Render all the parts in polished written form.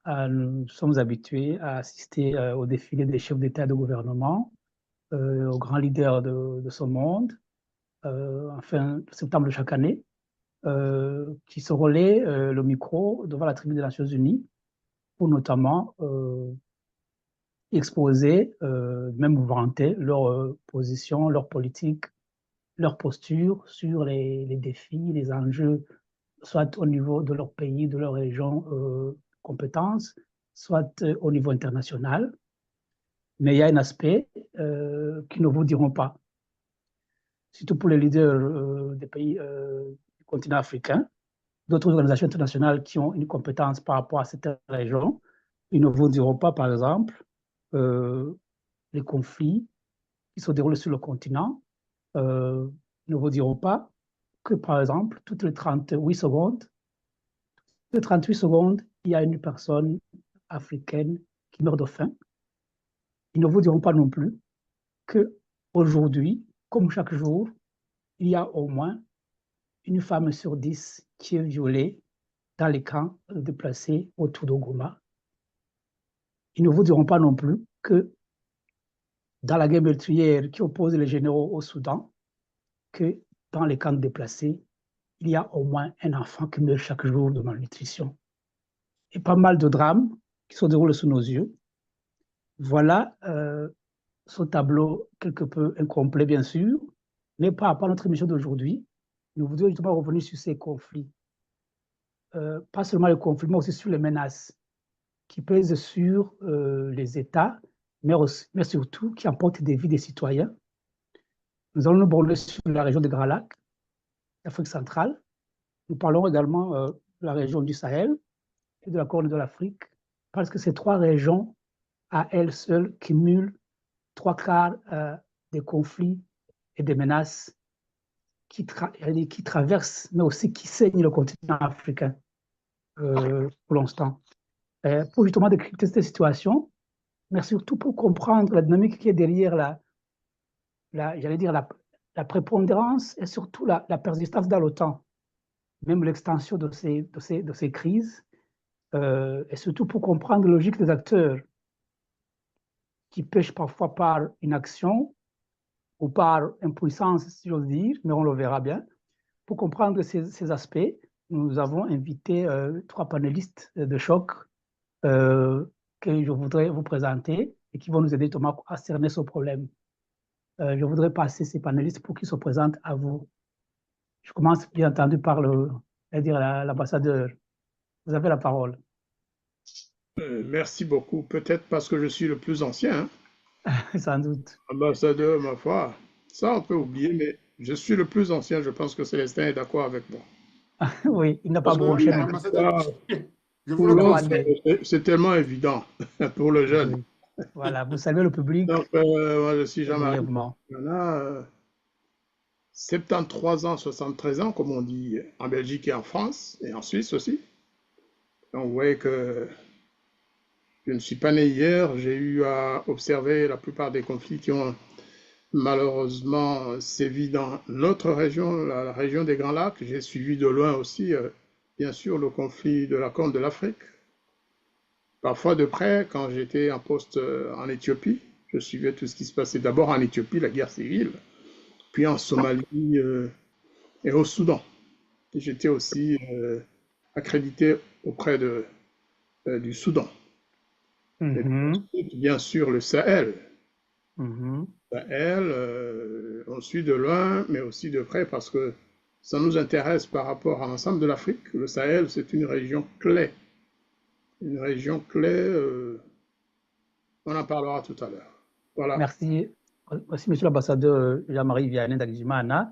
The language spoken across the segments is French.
nous sommes habitués à assister au défilé des chefs d'État et de gouvernement, aux grands leaders de ce monde, enfin, septembre de chaque année, qui se relaient le micro devant la tribune des Nations Unies pour notamment exposer, même vanter leur position, leur politique, leur posture sur les défis, les enjeux, soit au niveau de leur pays, de leur région compétence, soit au niveau international. Mais il y a un aspect qu'ils ne vous diront pas, surtout pour les leaders des pays du continent africain, d'autres organisations internationales qui ont une compétence par rapport à cette région. Ils ne vous diront pas, par exemple, les conflits qui se déroulent sur le continent. Ils ne vous diront pas que, par exemple, toutes les 38 secondes, il y a une personne africaine qui meurt de faim. Ils ne vous diront pas non plus qu'aujourd'hui, comme chaque jour, il y a au moins une femme sur 10 qui est violée dans les camps déplacés autour de Goma. Ils ne vous diront pas non plus que dans la guerre meurtrière qui oppose les généraux au Soudan, que dans les camps déplacés, il y a au moins un enfant qui meurt chaque jour de malnutrition. Et pas mal de drames qui se déroulent sous nos yeux. Voilà ce tableau quelque peu incomplet, bien sûr, mais par rapport à notre émission d'aujourd'hui, nous voudrions justement revenir sur ces conflits. Pas seulement les conflits, mais aussi sur les menaces qui pèsent sur les États, mais surtout qui emportent des vies des citoyens. Nous allons nous borner sur la région des Grands Lacs, l'Afrique centrale. Nous parlons également de la région du Sahel et de la Corne de l'Afrique, parce que ces trois régions, à elles seules, cumulent trois quarts des conflits et des menaces qui traversent, mais aussi qui saignent le continent africain pour l'instant. Pour justement décrypter cette situation, mais surtout pour comprendre la dynamique qui est derrière j'allais dire la prépondérance et surtout la persistance dans le temps, même l'extension de ces crises, et surtout pour comprendre la logique des acteurs qui pêchent parfois par inaction ou par impuissance, si j'ose dire, mais on le verra bien. Pour comprendre ces aspects, nous avons invité trois panélistes de choc que je voudrais vous présenter et qui vont nous aider Thomas à cerner ce problème. Je voudrais passer ces panélistes pour qu'ils se présentent à vous. Je commence bien entendu par l'ambassadeur. Vous avez la parole. Merci beaucoup. Peut-être parce que je suis le plus ancien, hein. Sans doute. Ambassadeur, ma foi, ça on peut oublier, mais je suis le plus ancien. Je pense que Célestin est d'accord avec moi. Oui, il n'a pas Parce que bronché. Je vous pour le l'autre, confirme. c'est tellement évident pour le jeune. Oui. Voilà, vous saluez le public Donc, moi, je suis Jean-Marie. brièvement. On a 73 ans, 73 ans, comme on dit en Belgique et en France, et en Suisse aussi. Donc, vous voyez que je ne suis pas né hier. J'ai eu à observer la plupart des conflits qui ont malheureusement sévi dans notre région, la région des Grands Lacs. J'ai suivi de loin aussi, bien sûr, le conflit de la Corne de l'Afrique. Parfois de près, quand j'étais en poste en Éthiopie, je suivais tout ce qui se passait d'abord en Éthiopie, la guerre civile, puis en Somalie et au Soudan. J'étais aussi accrédité auprès du Soudan. Et ensuite, bien sûr, le Sahel. Sahel, on suit de loin, mais aussi de près, parce que ça nous intéresse par rapport à l'ensemble de l'Afrique. Le Sahel, c'est une région clé. Une région clé, on en parlera tout à l'heure. Voilà. Merci. Merci, monsieur l'ambassadeur Jean-Marie Vianney d'Agijimana.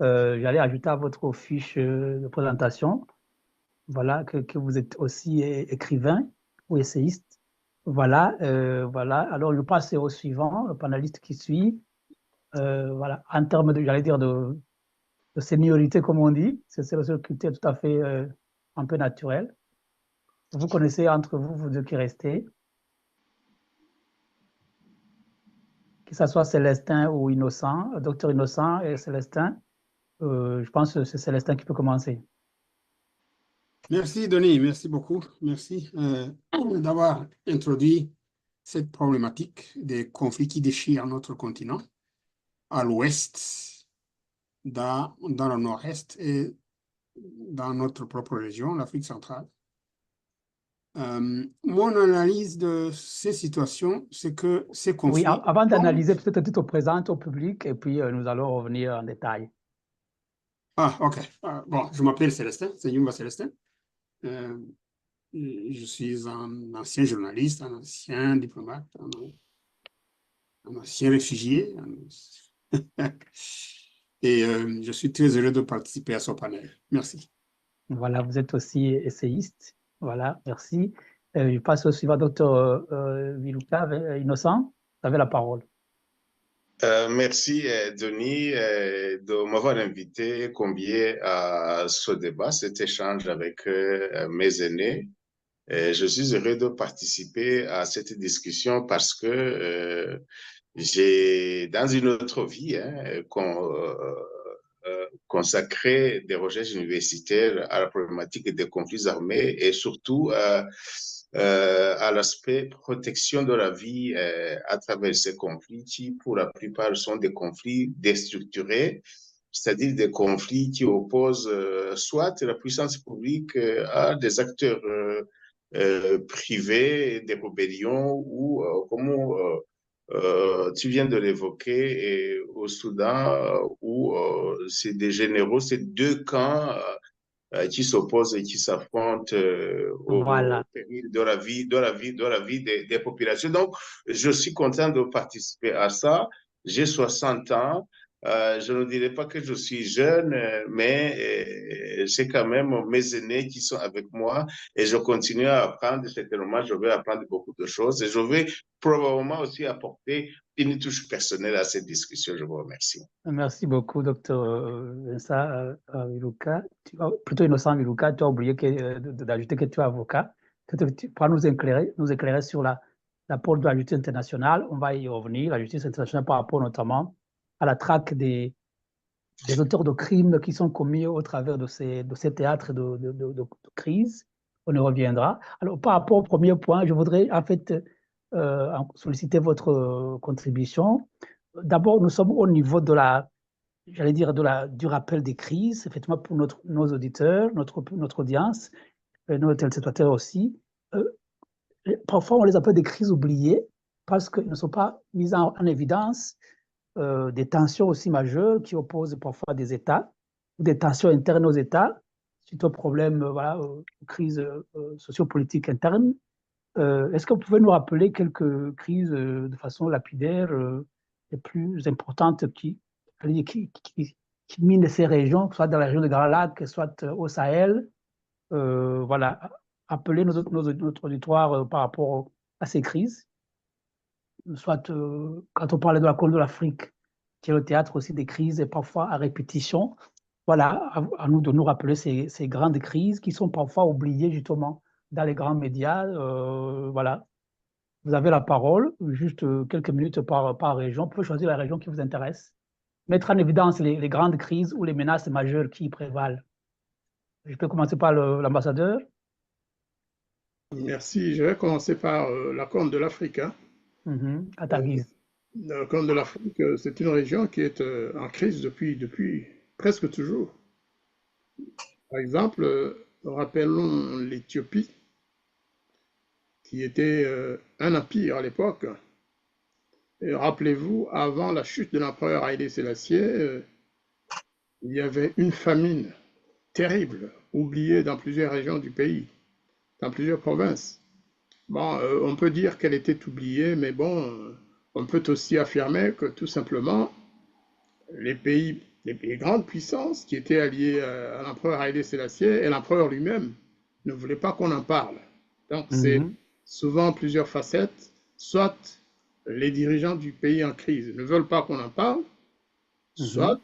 J'allais ajouter à votre fiche de présentation, voilà, que vous êtes aussi écrivain ou essayiste. Voilà, voilà. Alors, je passe au suivant, le panéliste qui suit. Voilà, en termes de, j'allais dire, de seniorité, comme on dit, c'est le seul critère tout à fait un peu naturel. Vous connaissez entre vous, vous deux qui restez, que ce soit Célestin ou Innocent, docteur Innocent et Célestin. Je pense que c'est Célestin qui peut commencer. Merci, Denis. Merci beaucoup. Merci d'avoir introduit cette problématique des conflits qui déchirent notre continent à l'ouest, dans le nord-est et dans notre propre région, l'Afrique centrale. Mon analyse de ces situations, c'est que ces Oui, conflits... avant d'analyser, peut-être tu te présentes au public et puis nous allons revenir en détail. Ah, ok. Bon, je m'appelle Célestin, c'est Yumba Célestin. Je suis un ancien journaliste, un ancien diplomate, un ancien réfugié. Et je suis très heureux de participer à ce panel. Merci. Voilà, vous êtes aussi essayiste. Voilà, merci. Je passe au suivant, docteur Viluka, Innocent, vous avez la parole. Merci, Denis, de m'avoir invité et convié à ce débat, cet échange avec mes aînés. Je suis heureux de participer à cette discussion parce que j'ai, dans une autre vie, consacré des recherches universitaires à la problématique des conflits armés et surtout à l'aspect protection de la vie à travers ces conflits qui, pour la plupart, sont des conflits déstructurés, c'est-à-dire des conflits qui opposent soit la puissance publique à des acteurs privés, des rébellions ou, comme tu viens de l'évoquer, au Soudan, où c'est des généraux, c'est deux camps qui s'opposent et qui s'affrontent au Voilà. péril de la vie, des populations. Donc, je suis content de participer à ça. J'ai 60 ans. Je ne dirais pas que je suis jeune, mais c'est quand même mes aînés qui sont avec moi et je continue à apprendre. Certainement, je vais apprendre beaucoup de choses et je vais probablement aussi apporter une touche personnelle à cette discussion. Je vous remercie. Merci beaucoup, docteur Vincent Viluka. Plutôt Innocent Viluka, tu as oublié d'ajouter que tu es avocat. Tu pourras nous éclairer sur l'apport de la justice internationale. On va y revenir, la justice internationale par rapport notamment à la traque des auteurs de crimes qui sont commis au travers de ces théâtres de crise. On y reviendra. Alors, par rapport au premier point, je voudrais en fait solliciter votre contribution. D'abord, nous sommes au niveau de j'allais dire, du rappel des crises, effectivement, pour nos auditeurs, notre audience, nos téléspectateurs aussi. Parfois, on les appelle des crises oubliées parce qu'elles ne sont pas mises en évidence. Des tensions aussi majeures qui opposent parfois des États, des tensions internes aux États, suite aux problèmes, crises sociopolitiques internes. Est-ce que vous pouvez nous rappeler quelques crises de façon lapidaire, les plus importantes qui minent ces régions, soit dans la région de Grand Lac, soit au Sahel? Voilà, appeler notre auditoire par rapport à ces crises. Soit quand on parlait de la Corne de l'Afrique, qui est le théâtre aussi des crises et parfois à répétition. Voilà, à nous de nous rappeler ces grandes crises qui sont parfois oubliées justement dans les grands médias. Voilà, vous avez la parole, juste quelques minutes par région. Vous pouvez choisir la région qui vous intéresse. Mettre en évidence les grandes crises ou les menaces majeures qui y prévalent. Je peux commencer par l'ambassadeur. Merci. Je vais commencer par la Corne de l'Afrique. À ta guise. La Corne de l'Afrique, c'est une région qui est en crise depuis presque toujours. Par exemple, rappelons l'Éthiopie, qui était un empire à l'époque. Rappelez-vous, avant la chute de l'empereur Haïlé Sélassié, il y avait une famine terrible, oubliée dans plusieurs régions du pays, dans plusieurs provinces. Bon, on peut dire qu'elle était oubliée, mais bon, on peut aussi affirmer que tout simplement, les grandes puissances qui étaient alliées à l'empereur Haïlé Sélassié et l'empereur lui-même ne voulaient pas qu'on en parle. Donc, c'est souvent plusieurs facettes, soit les dirigeants du pays en crise ne veulent pas qu'on en parle, soit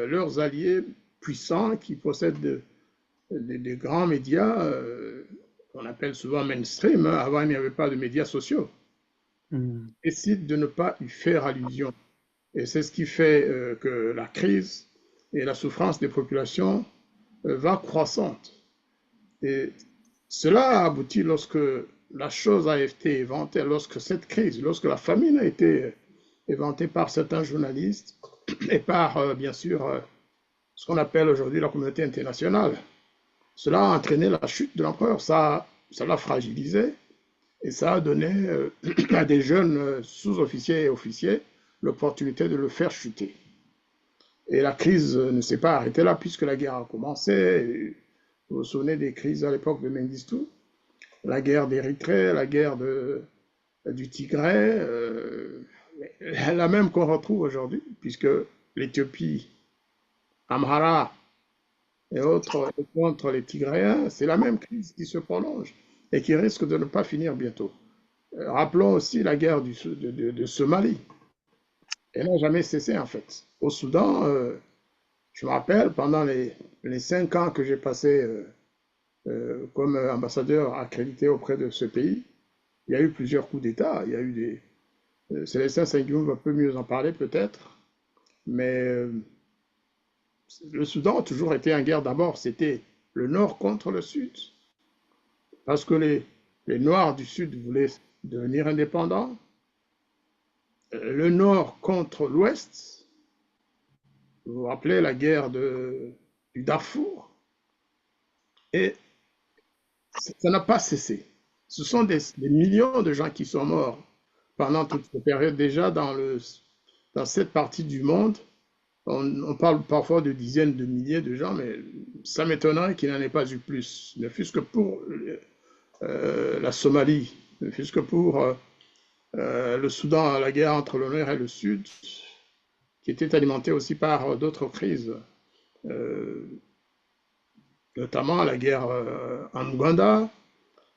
leurs alliés puissants qui possèdent des grands médias, qu'on appelle souvent mainstream, avant il n'y avait pas de médias sociaux, décident de ne pas y faire allusion. Et c'est ce qui fait que la crise et la souffrance des populations va croissante. Et cela a abouti lorsque la chose a été inventée, lorsque cette crise, lorsque la famine a été inventée par certains journalistes et par, bien sûr, ce qu'on appelle aujourd'hui la communauté internationale. Cela a entraîné la chute de l'empereur, ça l'a fragilisé et ça a donné à des jeunes sous-officiers et officiers l'opportunité de le faire chuter. Et la crise ne s'est pas arrêtée là puisque la guerre a commencé. Vous vous souvenez des crises à l'époque de Mengistu, la guerre d'Érythrée, la guerre du Tigray, la même qu'on retrouve aujourd'hui, puisque l'Éthiopie, Amhara et autres contre les Tigréens, c'est la même crise qui se prolonge et qui risque de ne pas finir bientôt. Rappelons aussi la guerre de Somalie. Elle n'a jamais cessé en fait. Au Soudan, je me rappelle, pendant les 5 ans que j'ai passé comme ambassadeur accrédité auprès de ce pays, il y a eu plusieurs coups d'État. Il y a eu des... Célestin Senghioum va peu mieux en parler peut-être, mais le Soudan a toujours été en guerre d'abord. C'était le Nord contre le Sud, parce que les Noirs du Sud voulaient devenir indépendants. Le Nord contre l'Ouest. Vous vous rappelez la guerre du Darfour. Et ça n'a pas cessé. Ce sont des millions de gens qui sont morts pendant toute cette période. Déjà, dans cette partie du monde, on parle parfois de dizaines de milliers de gens, mais ça m'étonnerait qu'il n'en ait pas eu plus. Ne fût-ce que pour la Somalie, ne fût-ce que pour le Soudan, la guerre entre le Nord et le Sud, qui était alimentée aussi par d'autres crises, notamment la guerre en Ouganda,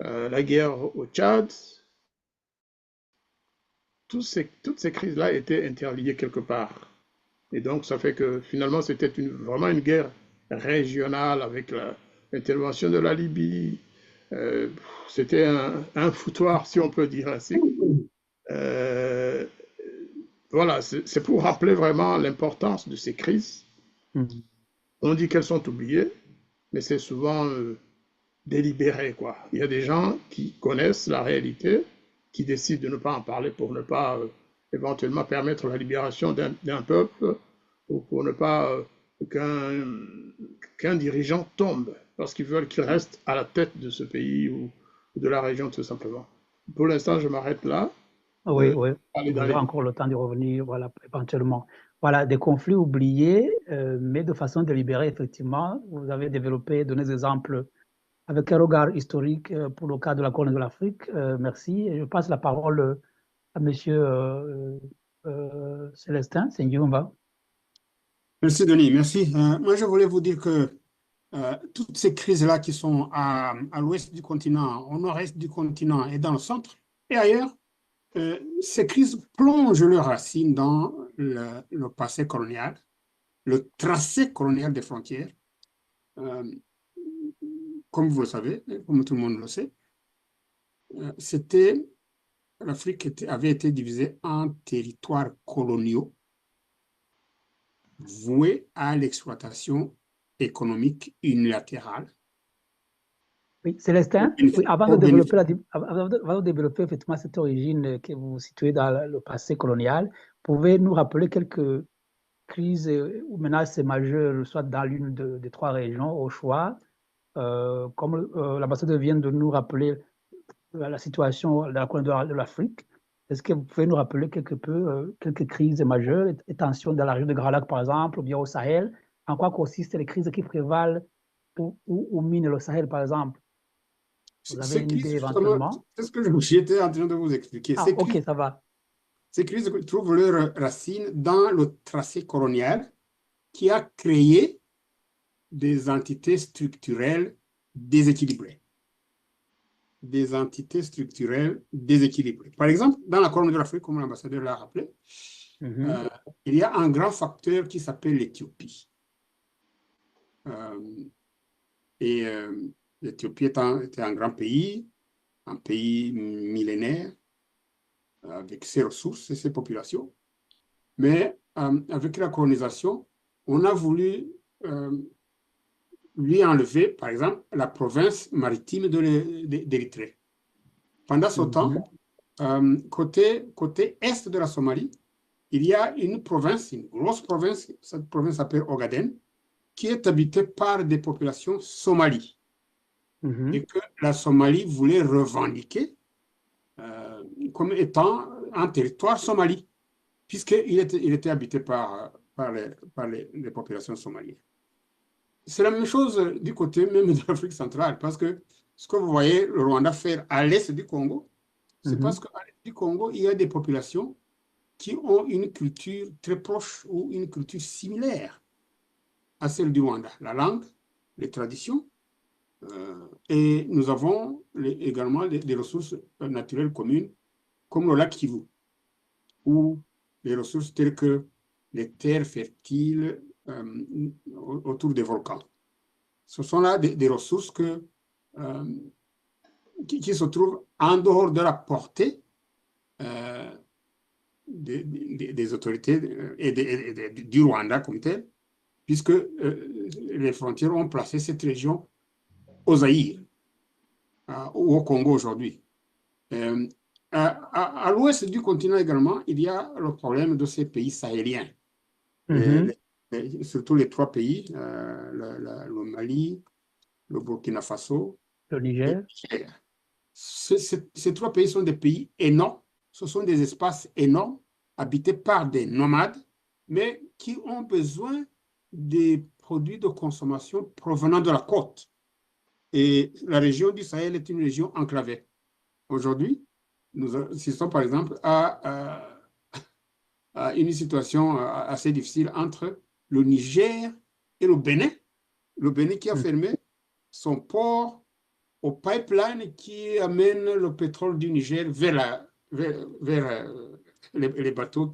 la guerre au Tchad. Toutes ces crises-là étaient interliées quelque part. Et donc, ça fait que finalement, c'était vraiment une guerre régionale avec l'intervention de la Libye. C'était un foutoir, si on peut dire ainsi. Voilà, c'est pour rappeler vraiment l'importance de ces crises. On dit qu'elles sont oubliées, mais c'est souvent délibéré, quoi. Il y a des gens qui connaissent la réalité, qui décident de ne pas en parler pour ne pas éventuellement permettre la libération d'un peuple ou pour ne pas qu'un dirigeant tombe, parce qu'ils veulent qu'il reste à la tête de ce pays ou de la région tout simplement. Pour l'instant, je m'arrête là. Oui, oui, vous avez encore le temps de revenir, voilà, éventuellement. Voilà, des conflits oubliés, mais de façon délibérée, effectivement. Vous avez développé, donné des exemples avec un regard historique pour le cas de la Corne de l'Afrique. Merci. Et je passe la parole à M. Célestin Senghioumba. Merci, Denis. Merci. Moi, je voulais vous dire que toutes ces crises-là qui sont à l'ouest du continent, au nord-est du continent et dans le centre et ailleurs, ces crises plongent leurs racines dans le passé colonial, le tracé colonial des frontières. Comme vous le savez, comme tout le monde le sait, l'Afrique avait été divisée en territoires coloniaux voués à l'exploitation économique unilatérale. Oui, Célestin, oui, avant de développer effectivement cette origine que vous situez dans le passé colonial, pouvez nous rappeler quelques crises ou menaces majeures, soit dans l'une des 3 régions au choix, comme l'ambassadeur vient de nous rappeler la situation de la Corne de l'Afrique. Est-ce que vous pouvez nous rappeler quelques crises majeures et tensions dans la région de Grand Lac, par exemple, ou bien au Sahel? En quoi consistent les crises qui prévalent ou minent le Sahel, par exemple? Vous avez une idée éventuellement? C'est ce que j'étais en train de vous expliquer. Ok, ça va. Ces crises trouvent leurs racines dans le tracé colonial qui a créé des entités structurelles déséquilibrées. Des entités structurelles déséquilibrées. Par exemple, dans la Corne de l'Afrique, comme l'ambassadeur l'a rappelé, il y a un grand facteur qui s'appelle l'Éthiopie. L'Éthiopie était un grand pays, un pays millénaire, avec ses ressources et ses populations. Mais avec la colonisation, on a voulu lui a enlevé, par exemple, la province maritime d'Érythrée. Pendant ce temps, côté est de la Somalie, il y a une province, une grosse province, cette province s'appelle Ogaden, qui est habitée par des populations somalies et que la Somalie voulait revendiquer comme étant un territoire somali, puisqu'il était habité par les populations somaliennes. C'est la même chose du côté même de l'Afrique centrale, parce que ce que vous voyez le Rwanda faire à l'est du Congo, c'est parce qu'à l'est du Congo, il y a des populations qui ont une culture très proche ou une culture similaire à celle du Rwanda. La langue, les traditions, et nous avons également des ressources naturelles communes, comme le lac Kivu, ou les ressources telles que les terres fertiles autour des volcans. Ce sont là des ressources qui se trouvent en dehors de la portée des autorités et du Rwanda comme tel, puisque les frontières ont placé cette région au Zaïre ou au Congo aujourd'hui. À l'ouest du continent également, il y a le problème de ces pays sahéliens. Surtout les trois pays, le Mali, le Burkina Faso Le et Niger. le Niger. Ces trois pays sont des pays énormes. Ce sont des espaces énormes habités par des nomades, mais qui ont besoin des produits de consommation provenant de la côte. Et la région du Sahel est une région enclavée. Aujourd'hui, nous assistons par exemple à une situation assez difficile entre le Niger et le Bénin. Le Bénin qui a fermé son port au pipeline qui amène le pétrole du Niger vers les bateaux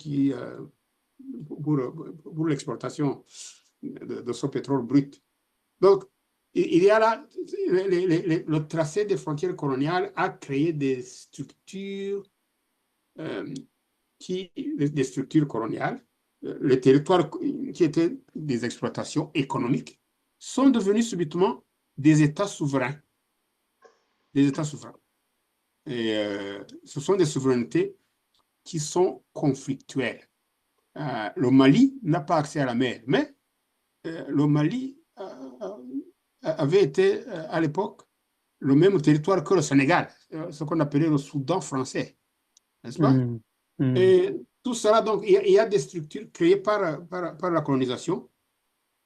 pour l'exportation de ce pétrole brut. Donc, il y a là, le tracé des frontières coloniales a créé des structures des structures coloniales, les territoires qui étaient des exploitations économiques sont devenus subitement des États souverains. Des États souverains. Et ce sont des souverainetés qui sont conflictuelles. Le Mali n'a pas accès à la mer, mais le Mali avait été à l'époque le même territoire que le Sénégal, ce qu'on appelait le Soudan français, n'est-ce pas? Et tout cela, donc, il y a des structures créées par la colonisation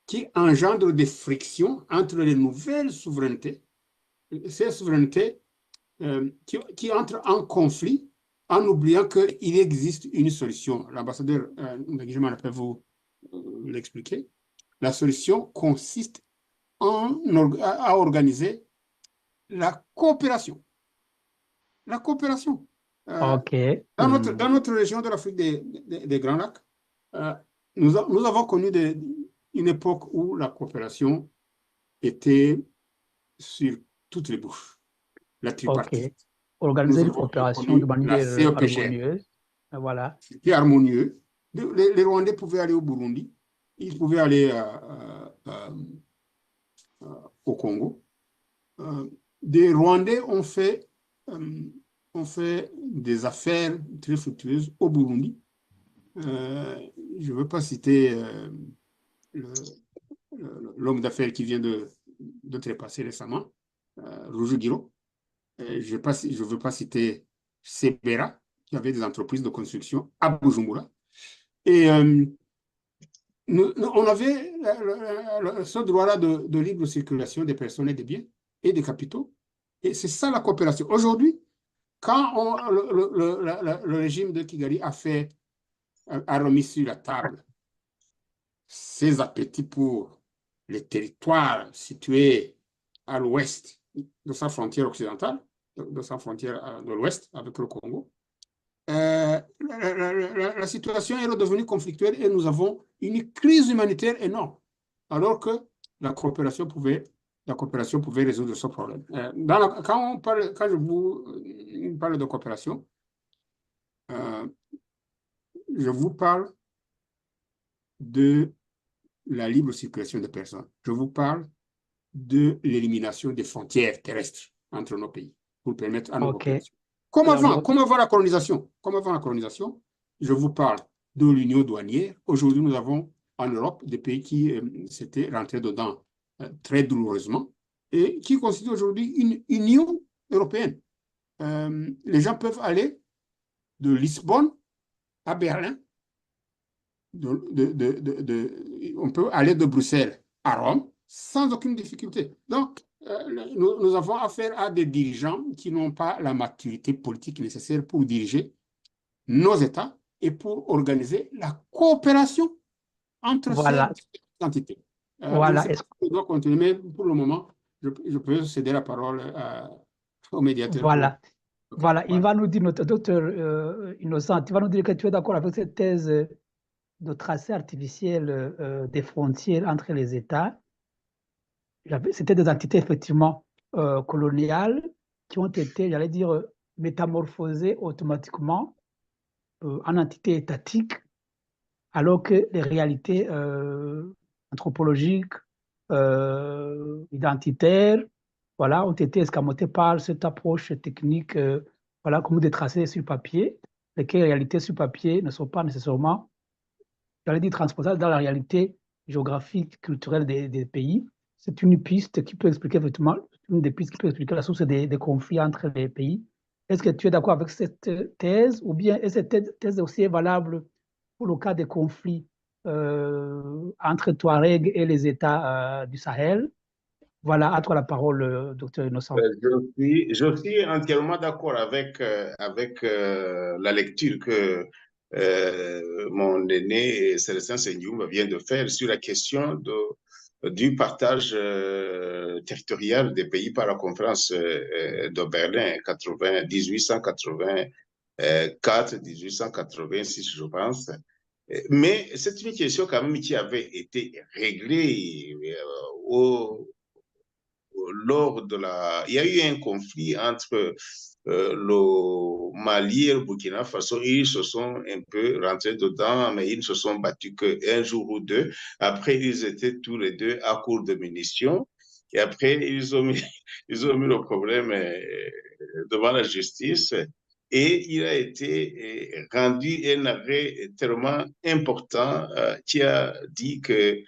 qui engendrent des frictions entre les nouvelles souverainetés, ces souverainetés qui entrent en conflit en oubliant qu'il existe une solution. L'ambassadeur Ndagijimana peut vous l'expliquer. La solution consiste à organiser la coopération. La coopération. OK. Dans notre région de l'Afrique des Grands Lacs, nous avons connu une époque où la coopération était sur toutes les bouches. La tripartite. OK. Organiser une coopération de La manière CEPG. harmonieuse. Voilà. C'était harmonieux. Les Rwandais pouvaient aller au Burundi, ils pouvaient aller au Congo. Des Rwandais ont fait des affaires très fructueuses au Burundi. Je ne veux pas citer l'homme d'affaires qui vient de trépasser récemment, Rujugiro. Je ne veux pas citer Sebera, qui avait des entreprises de construction à Bujumbura. Et on avait ce droit-là de libre circulation des personnes et des biens et des capitaux. Et c'est ça la coopération. Aujourd'hui, quand le régime de Kigali a remis sur la table ses appétits pour les territoires situés à l'ouest de sa frontière occidentale, de sa frontière de l'ouest avec le Congo, la situation est redevenue conflictuelle et nous avons une crise humanitaire énorme, alors que la coopération pouvait résoudre ce problème. Quand je vous parle de coopération, je vous parle de la libre circulation des personnes. Je vous parle de l'élimination des frontières terrestres entre nos pays pour permettre à nos Ok. populations. Comme Alors, avant la colonisation, je vous parle de l'union douanière. Aujourd'hui, nous avons en Europe des pays qui s'étaient rentrés dedans très douloureusement et qui constituent aujourd'hui une union européenne. Les gens peuvent aller de Lisbonne à Berlin. On peut aller de Bruxelles à Rome sans aucune difficulté. Donc, nous avons affaire à des dirigeants qui n'ont pas la maturité politique nécessaire pour diriger nos États et pour organiser la coopération entre voilà. ces entités. Voilà. Je sais pas si je dois continuer, mais pour le moment, je peux céder la parole au médiateur. Voilà. Okay, voilà. Il va nous dire, notre docteur Innocent, il va nous dire que tu es d'accord avec cette thèse de tracé artificiel des frontières entre les États. C'était des entités effectivement coloniales qui ont été, j'allais dire, métamorphosées automatiquement en entités étatiques, alors que les réalités anthropologiques, identitaires, voilà, ont été escamotées par cette approche technique, voilà, comme des tracés sur papier, lesquels en réalité sur papier ne sont pas nécessairement, j'allais dire, transposables dans la réalité géographique, culturelle des pays. C'est une piste qui peut expliquer effectivement, une des pistes qui peut expliquer la source des conflits entre les pays. Est-ce que tu es d'accord avec cette thèse, ou bien est-ce que cette thèse aussi est valable pour le cas des conflits entre Touareg et les États du Sahel? Voilà, à toi la parole, docteur Innocent. Je suis entièrement d'accord avec la lecture que mon aîné Célestin Senyoum vient de faire sur la question du partage territorial des pays par la conférence de Berlin 1884, 1886, je pense. Mais c'est une question quand même qui avait été réglée lors de la... Il y a eu un conflit entre le Mali et le Burkina Faso. Ils se sont un peu rentrés dedans, mais ils ne se sont battus qu'un jour ou deux. Après, ils étaient tous les deux à court de munitions. Et après, ils ont mis le problème devant la justice. Et il a été rendu un arrêt tellement important qui a dit que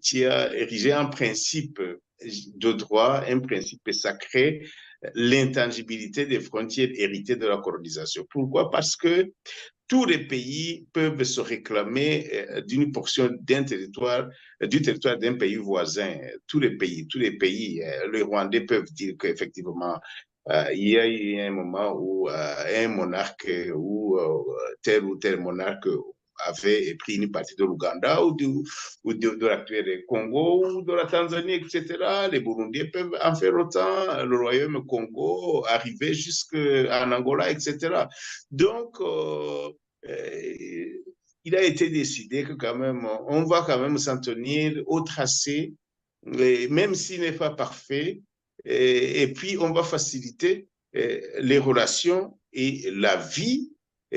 qui a érigé un principe de droit, un principe sacré, l'intangibilité des frontières héritées de la colonisation. Pourquoi? Parce que tous les pays peuvent se réclamer d'une portion d'un territoire, du territoire d'un pays voisin. Tous les pays, les Rwandais peuvent dire qu'effectivement, il y a eu un moment où un monarque ou tel monarque avait pris une partie de l'Ouganda ou de l'actuel Congo ou de la Tanzanie, etc. Les Burundais peuvent en faire autant, le royaume Congo, arriver jusqu'en Angola, etc. Donc, il a été décidé que quand même, on va quand même s'en tenir au tracé, même s'il n'est pas parfait, et puis on va faciliter les relations et la vie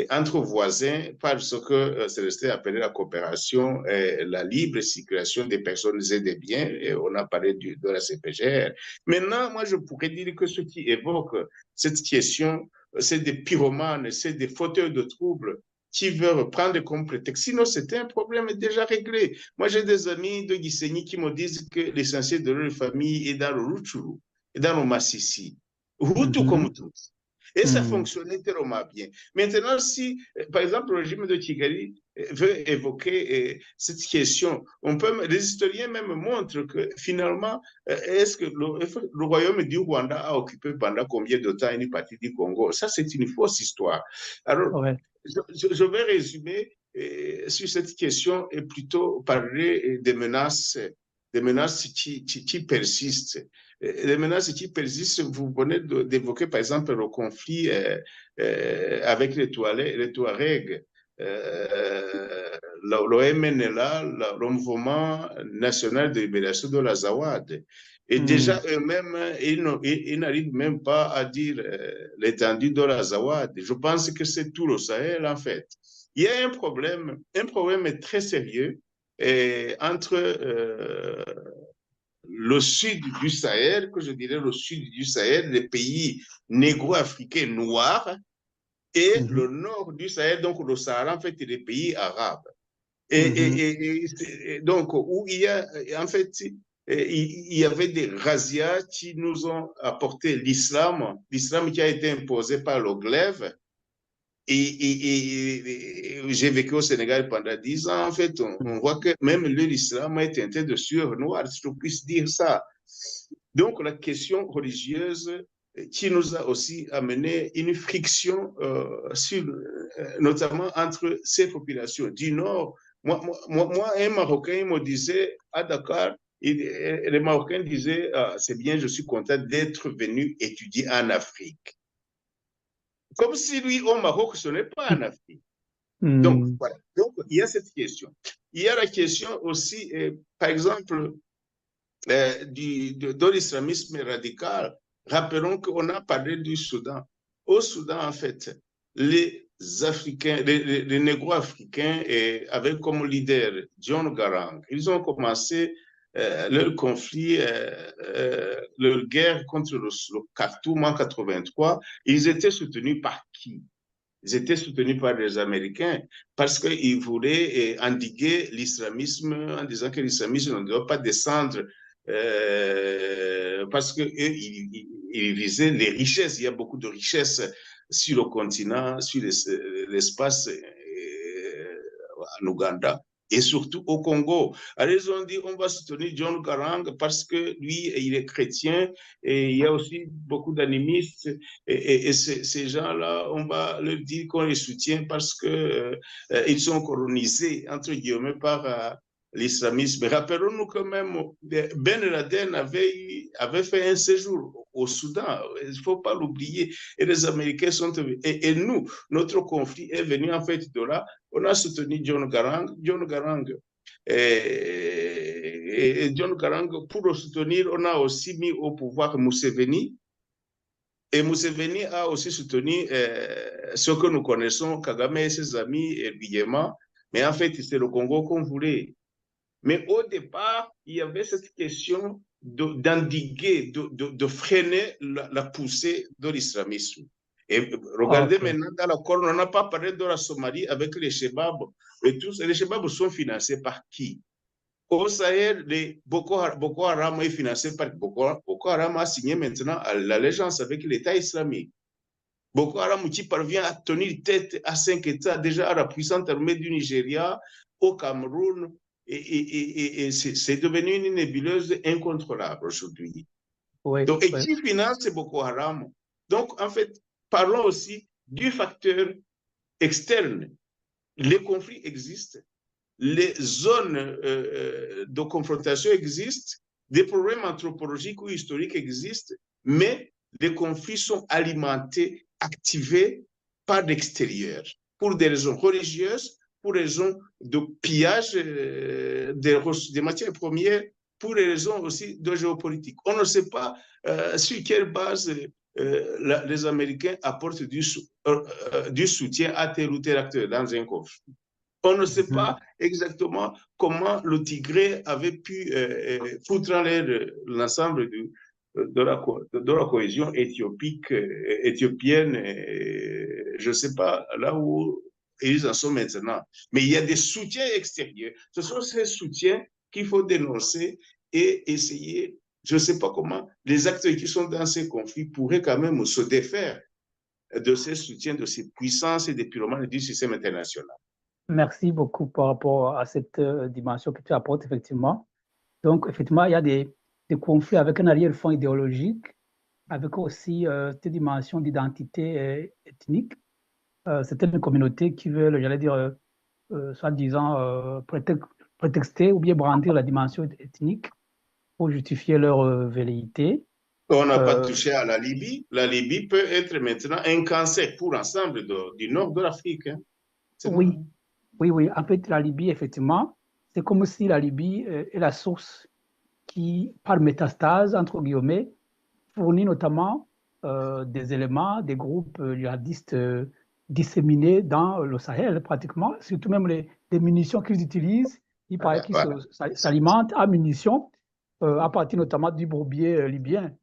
entre voisins par ce que Célestin appelait la coopération, la libre circulation des personnes et des biens. Et on a parlé de la CPGR. Maintenant, moi, je pourrais dire que ceux qui évoquent cette question, c'est des pyromanes, c'est des fauteurs de troubles qui veulent prendre comme prétexte. Sinon, c'était un problème déjà réglé. Moi, j'ai des amis de Gisenyi qui me disent que l'essentiel de leur famille est dans le Rutshuru, et dans le Massissi. Hutu comme tous. Et ça fonctionnait tellement bien. Maintenant, si, par exemple, le régime de Kigali veut évoquer cette question, les historiens même montrent que finalement, est-ce que le royaume du Rwanda a occupé pendant combien de temps une partie du Congo? Ça, c'est une fausse histoire. Alors, ouais. je vais résumer sur cette question et plutôt parler des menaces qui persistent. Les menaces qui persistent, vous venez d'évoquer par exemple le conflit avec les Touaregs, le MNLA, le Mouvement national de libération de l'Azawad. Et déjà eux-mêmes, ils n'arrivent même pas à dire l'étendue de l'Azawad. Je pense que c'est tout le Sahel en fait. Il y a un problème très sérieux entre le sud du Sahel, que je dirais le sud du Sahel, les pays négro-africains noirs, et le nord du Sahel, donc le Sahara, en fait, et les pays arabes. Et donc, où il y a, en fait, il y avait des razzias qui nous ont apporté l'islam qui a été imposé par le glaive. Et j'ai vécu au Sénégal pendant 10 ans. En fait, on voit que même l'islam est teinté de sueur noire, si je puisse dire ça. Donc, la question religieuse qui nous a aussi amené une friction, notamment entre ces populations du Nord. Moi, un Marocain, il me disait à Dakar, les Marocains disaient, c'est bien, je suis content d'être venu étudier en Afrique. Comme si lui, au Maroc, ce n'est pas en Afrique. Donc, voilà. Donc, il y a cette question. Il y a la question aussi, par exemple, de l'islamisme radical. Rappelons qu'on a parlé du Soudan. Au Soudan, en fait, les Africains, les négro-africains avaient comme leader John Garang. Ils ont commencé leur conflit, leur guerre contre le Khartoum en 83. Ils étaient soutenus par qui? Ils étaient soutenus par les Américains parce qu'ils voulaient endiguer l'islamisme en disant que l'islamisme ne doit pas descendre parce qu'ils visaient les richesses. Il y a beaucoup de richesses sur le continent, sur l'espace en Ouganda et surtout au Congo. Alors ils ont dit on va soutenir John Garang parce que lui, il est chrétien et il y a aussi beaucoup d'animistes et ces gens-là, on va leur dire qu'on les soutient parce que ils sont colonisés, entre guillemets, par l'islamisme. Rappelons-nous quand même, Ben Laden avait fait un séjour au Soudan, il ne faut pas l'oublier, et les Américains sont venus. Et nous, notre conflit est venu en fait de là. On a soutenu John Garang. Et John Garang, pour le soutenir, on a aussi mis au pouvoir Museveni. Et Museveni a aussi soutenu ce que nous connaissons, Kagame et ses amis, et Biyema. Mais en fait, c'est le Congo qu'on voulait. Mais au départ, il y avait cette question d'endiguer, de freiner la poussée de l'islamisme. Et regardez maintenant, dans l'accord, on n'a pas parlé de la Somalie avec les Chebabs. Et tous, les Chebabs sont financés par qui? Au Sahel, Boko Haram est financé par Boko Haram a signé maintenant l'allégeance avec l'État islamique. Boko Haram qui parvient à tenir tête à 5 États, déjà à la puissante armée du Nigeria, au Cameroun, et c'est devenu une nébuleuse incontrôlable aujourd'hui. Donc, et qui finance Boko Haram? Donc, en fait, parlons aussi du facteur externe. Les conflits existent, les zones de confrontation existent, des problèmes anthropologiques ou historiques existent, mais les conflits sont alimentés, activés par l'extérieur, pour des raisons religieuses, pour des raisons de pillage des matières premières, pour des raisons aussi de géopolitique. On ne sait pas sur quelle base les Américains apportent du soutien à tel ou tel acteur dans un conflit. On ne sait pas exactement comment le Tigré avait pu foutre en l'air l'ensemble de la cohésion éthiopienne. Je ne sais pas là où ils en sont maintenant. Mais il y a des soutiens extérieurs. Ce sont ces soutiens qu'il faut dénoncer et essayer, je ne sais pas comment, les acteurs qui sont dans ces conflits pourraient quand même se défaire de ces soutiens, de ces puissances et des pyromanes du système international. Merci beaucoup par rapport à cette dimension que tu apportes, effectivement. Donc, effectivement, il y a des conflits avec un arrière-fond idéologique, avec aussi cette dimension d'identité ethnique. Certaines communautés qui veulent, j'allais dire, soi-disant, prétexter ou bien brandir la dimension ethnique pour justifier leur velléité. On n'a pas touché à la Libye. La Libye peut être maintenant un cancer pour l'ensemble du nord de l'Afrique. Hein. Oui. En fait, la Libye, effectivement, c'est comme si la Libye est la source qui, par métastase, entre guillemets, fournit notamment des éléments, des groupes djihadistes disséminés dans le Sahel, pratiquement, surtout même les munitions qu'ils utilisent. Il paraît qu'ils s'alimentent à munitions à partir notamment du bourbier libyen.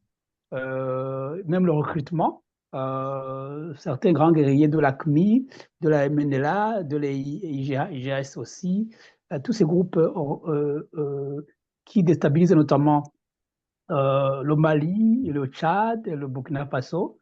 Même le recrutement, certains grands guerriers de l'AQMI, de la MNLA, de l'IGS aussi, tous ces groupes qui déstabilisent notamment le Mali, le Tchad, le Burkina Faso.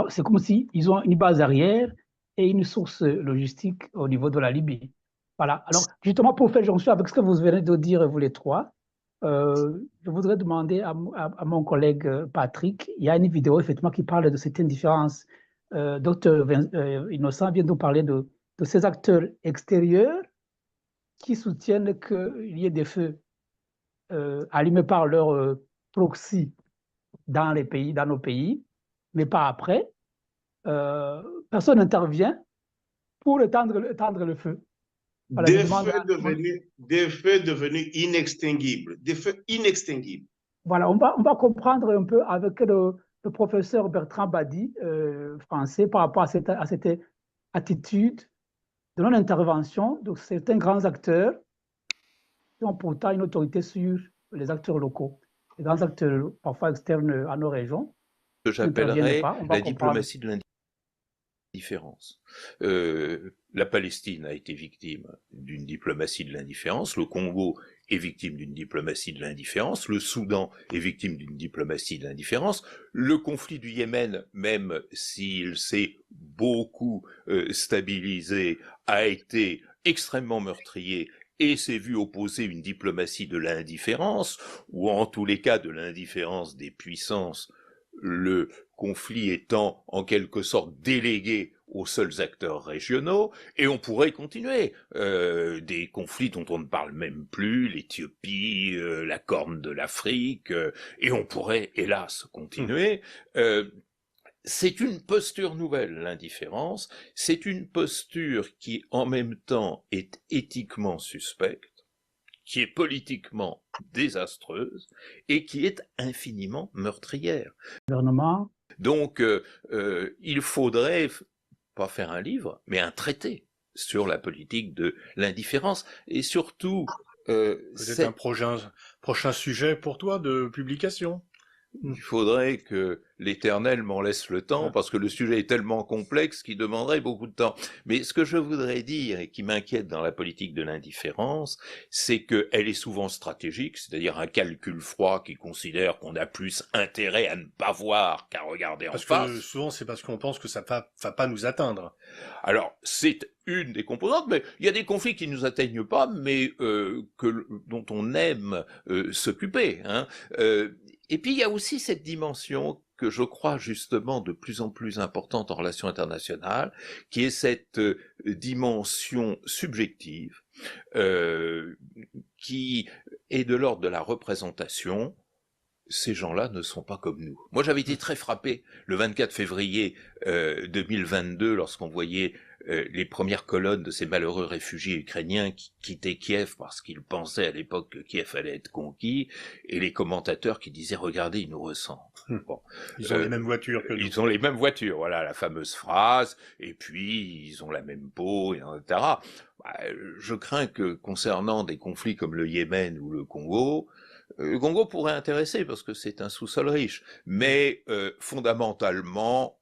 C'est comme s'ils ont une base arrière et une source logistique au niveau de la Libye. Voilà. Alors, justement, pour faire jonction avec ce que vous venez de dire, vous les trois, je voudrais demander à mon collègue Patrick, il y a une vidéo effectivement qui parle de certaines différences. Docteur Innocent vient de nous parler de ces acteurs extérieurs qui soutiennent qu'il y ait des feux allumés par leur proxy dans nos pays, mais pas après. Personne n'intervient pour éteindre le feu. Voilà, des feux devenus inextinguibles, des feux inextinguibles. Voilà, on va comprendre un peu avec le professeur Bertrand Badi, français, par rapport à cette attitude de non-intervention de certains grands acteurs qui ont pourtant une autorité sur les acteurs locaux, les grands acteurs parfois externes à nos régions. Que j'appellerais la diplomatie de l'indifférence. La Palestine a été victime d'une diplomatie de l'indifférence, le Congo est victime d'une diplomatie de l'indifférence, le Soudan est victime d'une diplomatie de l'indifférence, le conflit du Yémen, même s'il s'est beaucoup stabilisé, a été extrêmement meurtrier et s'est vu opposer une diplomatie de l'indifférence, ou en tous les cas de l'indifférence des puissances, le conflit étant en quelque sorte délégué aux seuls acteurs régionaux, et on pourrait continuer. Des conflits dont on ne parle même plus, l'Éthiopie, la Corne de l'Afrique, et on pourrait, hélas, continuer. C'est une posture nouvelle, l'indifférence, c'est une posture qui, en même temps, est éthiquement suspecte, qui est politiquement désastreuse et qui est infiniment meurtrière. Donc, il faudrait pas faire un livre, mais un traité sur la politique de l'indifférence. Et surtout... c'est un prochain sujet pour toi de publication. Il faudrait que l'Éternel m'en laisse le temps, parce que le sujet est tellement complexe qu'il demanderait beaucoup de temps. Mais ce que je voudrais dire, et qui m'inquiète dans la politique de l'indifférence, c'est qu'elle est souvent stratégique, c'est-à-dire un calcul froid qui considère qu'on a plus intérêt à ne pas voir qu'à regarder en face. Parce que souvent, c'est parce qu'on pense que ça va pas nous atteindre. Alors, c'est une des composantes, mais il y a des conflits qui ne nous atteignent pas, mais dont on aime s'occuper, hein. Et puis il y a aussi cette dimension que je crois justement de plus en plus importante en relations internationales, qui est cette dimension subjective, qui est de l'ordre de la représentation. Ces gens-là ne sont pas comme nous. Moi, j'avais été très frappé le 24 février 2022 lorsqu'on voyait les premières colonnes de ces malheureux réfugiés ukrainiens qui quittaient Kiev parce qu'ils pensaient à l'époque que Kiev allait être conquis, et les commentateurs qui disaient « Regardez, ils nous ressemblent ». Bon. Ils ont les mêmes voitures que nous. Ils ont les mêmes voitures, voilà la fameuse phrase, et puis ils ont la même peau, etc. Je crains que concernant des conflits comme le Yémen ou le Congo pourrait intéresser parce que c'est un sous-sol riche, mais fondamentalement,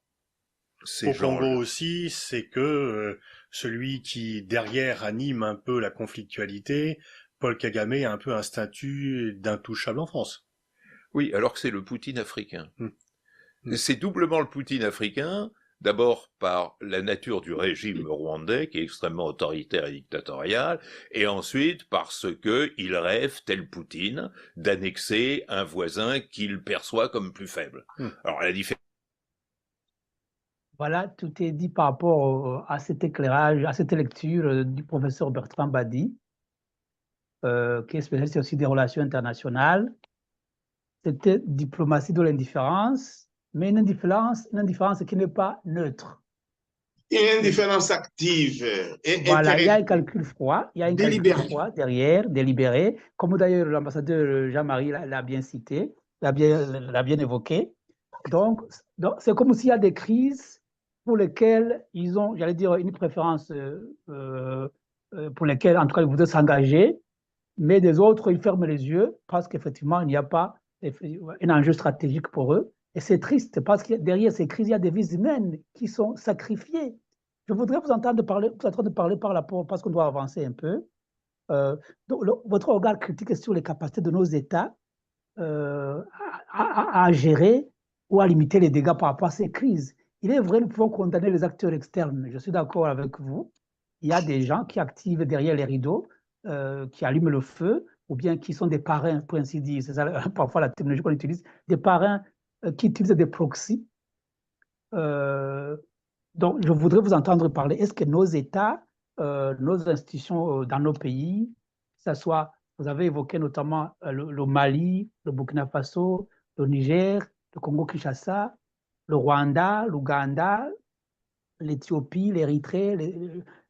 Au Congo aussi, c'est que celui qui derrière anime un peu la conflictualité, Paul Kagame a un peu un statut d'intouchable en France. Oui, alors que c'est le Poutine africain. C'est doublement le Poutine africain, d'abord par la nature du régime rwandais, qui est extrêmement autoritaire et dictatorial, et ensuite parce que il rêve, tel Poutine, d'annexer un voisin qu'il perçoit comme plus faible. Alors la différence... Voilà, tout est dit par rapport à cet éclairage, à cette lecture du professeur Bertrand Badi, qui est spécialiste aussi des relations internationales. C'était diplomatie de l'indifférence, mais une indifférence qui n'est pas neutre. Une indifférence active. Voilà, il y a un calcul froid, calcul froid derrière, délibéré, comme d'ailleurs l'ambassadeur Jean-Marie l'a bien cité, l'a bien évoqué. Donc c'est comme s'il y a des crises pour lesquelles ils ont, j'allais dire, une préférence pour lesquelles, en tout cas, ils voudraient s'engager, mais des autres, ils ferment les yeux parce qu'effectivement, il n'y a pas un enjeu stratégique pour eux. Et c'est triste parce que derrière ces crises, il y a des vies humaines qui sont sacrifiées. Je voudrais vous entendre parler par rapport, parce qu'on doit avancer un peu. Donc, votre regard critique sur les capacités de nos États à gérer ou à limiter les dégâts par rapport à ces crises. Il est vrai, nous pouvons condamner les acteurs externes. Je suis d'accord avec vous. Il y a des gens qui activent derrière les rideaux, qui allument le feu, ou bien qui sont des parrains, pour ainsi dire. C'est ça, parfois la terminologie qu'on utilise. Des parrains qui utilisent des proxys. Donc, je voudrais vous entendre parler. Est-ce que nos États, nos institutions dans nos pays, que ce soit, vous avez évoqué notamment le Mali, le Burkina Faso, le Niger, le Congo-Kinshasa, le Rwanda, l'Ouganda, l'Éthiopie, l'Érythrée,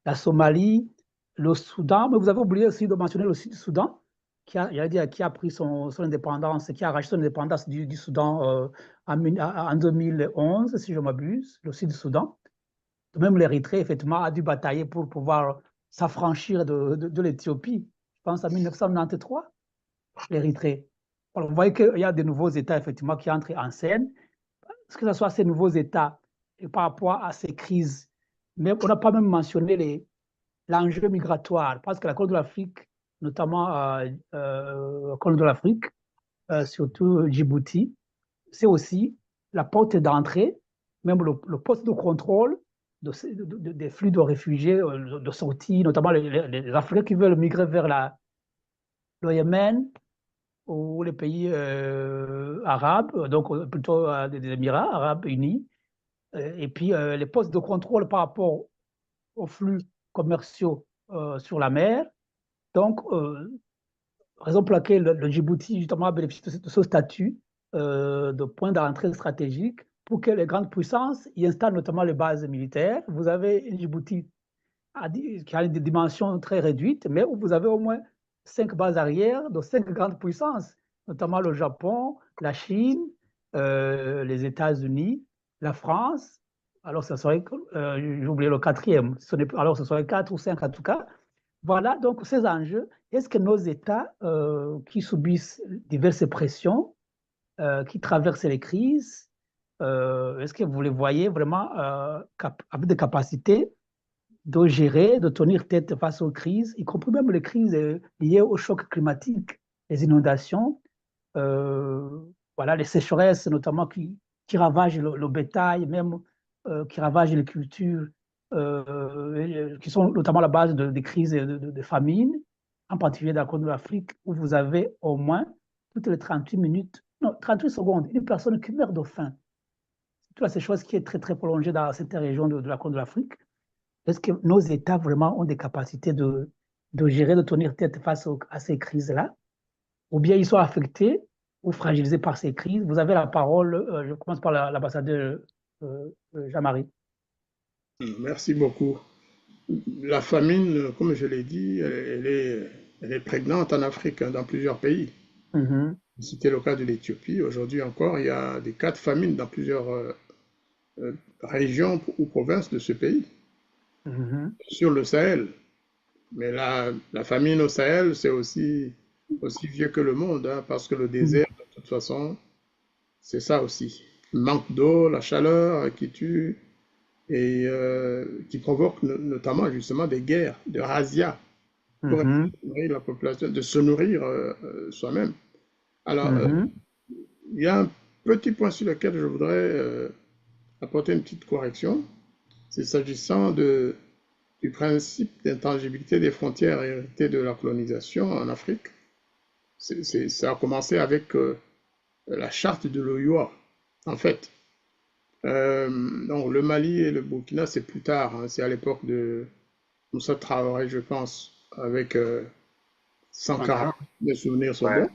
la Somalie, le Soudan, mais vous avez oublié aussi de mentionner le Sud-Soudan, qui a pris son indépendance, qui a arraché son indépendance du Soudan en 2011, si je m'abuse, le Sud-Soudan. Même l'Érythrée, effectivement, a dû batailler pour pouvoir s'affranchir de l'Éthiopie. Je pense en 1993, l'Érythrée. Alors, vous voyez qu'il y a de nouveaux États, effectivement, qui entrent en scène. Que ce soit ces nouveaux États et par rapport à ces crises, mais on n'a pas même mentionné l'enjeu migratoire, parce que la Corne de l'Afrique, notamment la Corne de l'Afrique, surtout Djibouti, c'est aussi la porte d'entrée, même le poste de contrôle des flux de réfugiés, de sortie, notamment les Africains qui veulent migrer vers le Yémen ou les pays arabes, donc plutôt des Émirats arabes unis, et puis les postes de contrôle par rapport aux flux commerciaux sur la mer. Donc, raison pour laquelle le Djibouti, justement, a bénéficié de ce statut de point d'entrée stratégique pour que les grandes puissances y installent notamment les bases militaires. Vous avez un Djibouti qui a des dimensions très réduites, mais où vous avez au moins 5 bases arrières de 5 grandes puissances, notamment le Japon, la Chine, les États-Unis, la France. Alors, ce serait, j'ai oublié le quatrième, alors ce serait 4 ou 5 en tout cas. Voilà donc ces enjeux. Est-ce que nos États qui subissent diverses pressions, qui traversent les crises, est-ce que vous les voyez vraiment avec des capacités de gérer, de tenir tête face aux crises, y compris même les crises liées au choc climatique, les inondations, voilà, les sécheresses notamment qui ravagent le bétail, même qui ravagent les cultures, qui sont notamment la base des crises de famine, en particulier dans la Corne de l'Afrique, où vous avez au moins toutes les 38 minutes, non, 38 secondes, une personne qui meurt de faim. C'est toutes ces choses qui est très, très prolongée dans cette région de la Corne de l'Afrique. Est-ce que nos États vraiment ont des capacités de gérer, de tenir tête face à ces crises-là? Ou bien ils sont affectés ou fragilisés par ces crises? Vous avez la parole, je commence par l'ambassadeur Jean-Marie. Merci beaucoup. La famine, comme je l'ai dit, elle est prégnante en Afrique, dans plusieurs pays. C'était le cas de l'Éthiopie. Aujourd'hui encore, il y a des cas de famine dans plusieurs régions ou provinces de ce pays. Sur le Sahel. Mais la famine au Sahel, c'est aussi vieux que le monde, hein, parce que le désert, de toute façon, c'est ça aussi. Le manque d'eau, la chaleur qui tue et qui provoque notamment justement des guerres, de razzias, pour nourrir la population, de se nourrir soi-même. Alors, il y a un petit point sur lequel je voudrais apporter une petite correction. C'est s'agissant du principe d'intangibilité des frontières héritées de la colonisation en Afrique. Ça a commencé avec la charte de l'Oyoa, en fait. Donc, le Mali et le Burkina, c'est plus tard, hein, c'est à l'époque de Moussa Traoré, je pense, avec Sankara, les souvenirs sont bons.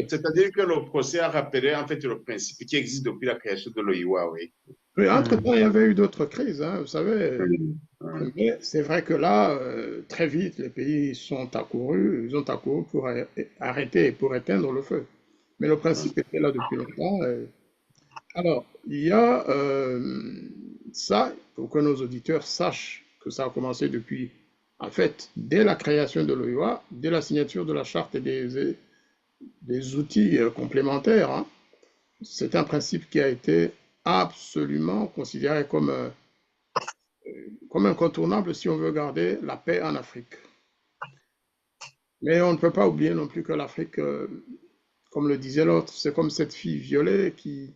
C'est-à-dire que le procès a rappelé en fait le principe qui existe depuis la création de l'OIWA, oui. Oui, entre-temps, il y avait eu d'autres crises, hein, vous savez. Mais c'est vrai que là, très vite, les pays ils ont accouru pour arrêter, pour éteindre le feu. Mais le principe était là depuis longtemps. Alors, il y a ça, pour que nos auditeurs sachent que ça a commencé depuis En fait, dès la création de l'OUA, dès la signature de la charte et des outils complémentaires, hein, c'est un principe qui a été absolument considéré comme incontournable si on veut garder la paix en Afrique. Mais on ne peut pas oublier non plus que l'Afrique, comme le disait l'autre, c'est comme cette fille violée qui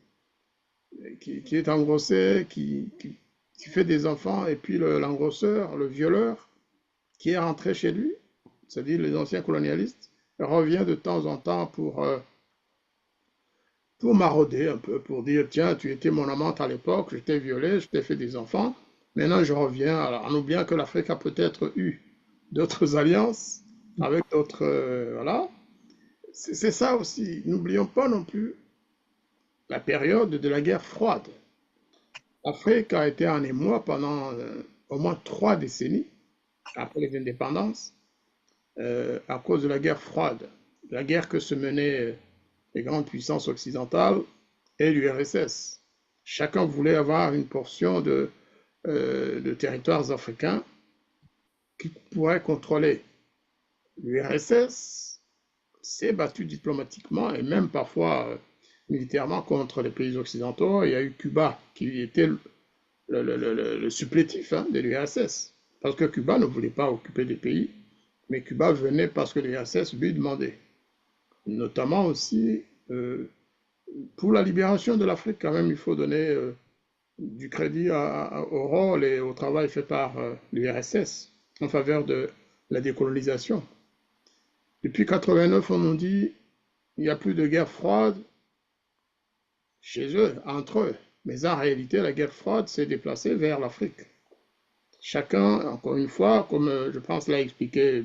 est engrossée, qui fait des enfants, et puis l'engrosseur, le violeur, qui est rentré chez lui, c'est-à-dire les anciens colonialistes, revient de temps en temps pour marauder un peu, pour dire, tiens, tu étais mon amante à l'époque, je t'ai violé, je t'ai fait des enfants, maintenant je reviens, alors, en oubliant que l'Afrique a peut-être eu d'autres alliances avec d'autres, voilà. C'est ça aussi, n'oublions pas non plus la période de la guerre froide. L'Afrique a été en émoi pendant au moins 3 décennies, après les indépendances, à cause de la guerre froide, la guerre que se menaient les grandes puissances occidentales et l'URSS. Chacun voulait avoir une portion de territoires africains qu'il pourrait contrôler. L'URSS s'est battue diplomatiquement et même parfois militairement contre les pays occidentaux. Il y a eu Cuba qui était le supplétif de l'URSS, parce que Cuba ne voulait pas occuper des pays, mais Cuba venait parce que l'URSS lui demandait. Notamment aussi pour la libération de l'Afrique, quand même, il faut donner du crédit au rôle et au travail fait par l'URSS en faveur de la décolonisation. Depuis 1989, on nous dit il n'y a plus de guerre froide chez eux, entre eux. Mais en réalité, la guerre froide s'est déplacée vers l'Afrique. Chacun, encore une fois, comme je pense l'a expliqué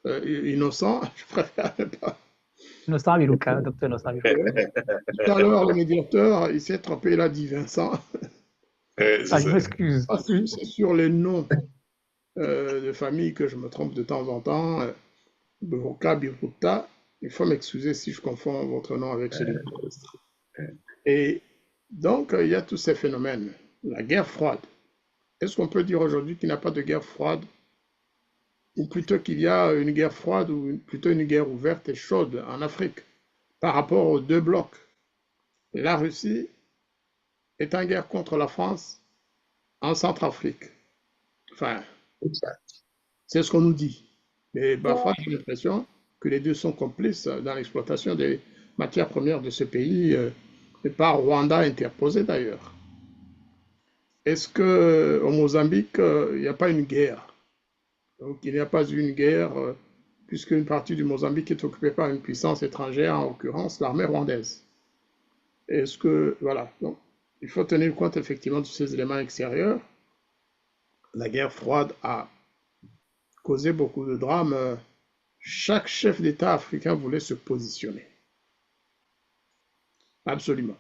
Innocent, je préfère pas. Innocent Miluka, docteur Innocent Miluka. Tout à l'heure, le médiateur, il s'est trompé, il a dit Vincent. Je m'excuse. C'est sur les noms de famille que je me trompe de temps en temps. Biruka, Biruta. Il faut m'excuser si je confonds votre nom avec celui de l'autre. Et donc, il y a tous ces phénomènes. La guerre froide. Est-ce qu'on peut dire aujourd'hui qu'il n'y a pas de guerre froide? Ou plutôt qu'il y a une guerre froide ou plutôt une guerre ouverte et chaude en Afrique par rapport aux deux blocs? La Russie est en guerre contre la France en Centrafrique. Enfin, c'est ce qu'on nous dit. Mais parfois, j'ai l'impression que les deux sont complices dans l'exploitation des matières premières de ce pays, et par Rwanda interposé d'ailleurs. Est-ce qu'au Mozambique, il n'y a pas une guerre? Donc, il n'y a pas eu une guerre, puisque une partie du Mozambique est occupée par une puissance étrangère, en l'occurrence l'armée rwandaise. Est-ce que, voilà, donc, il faut tenir compte effectivement de ces éléments extérieurs. La guerre froide a causé beaucoup de drames. Chaque chef d'État africain voulait se positionner. Absolument.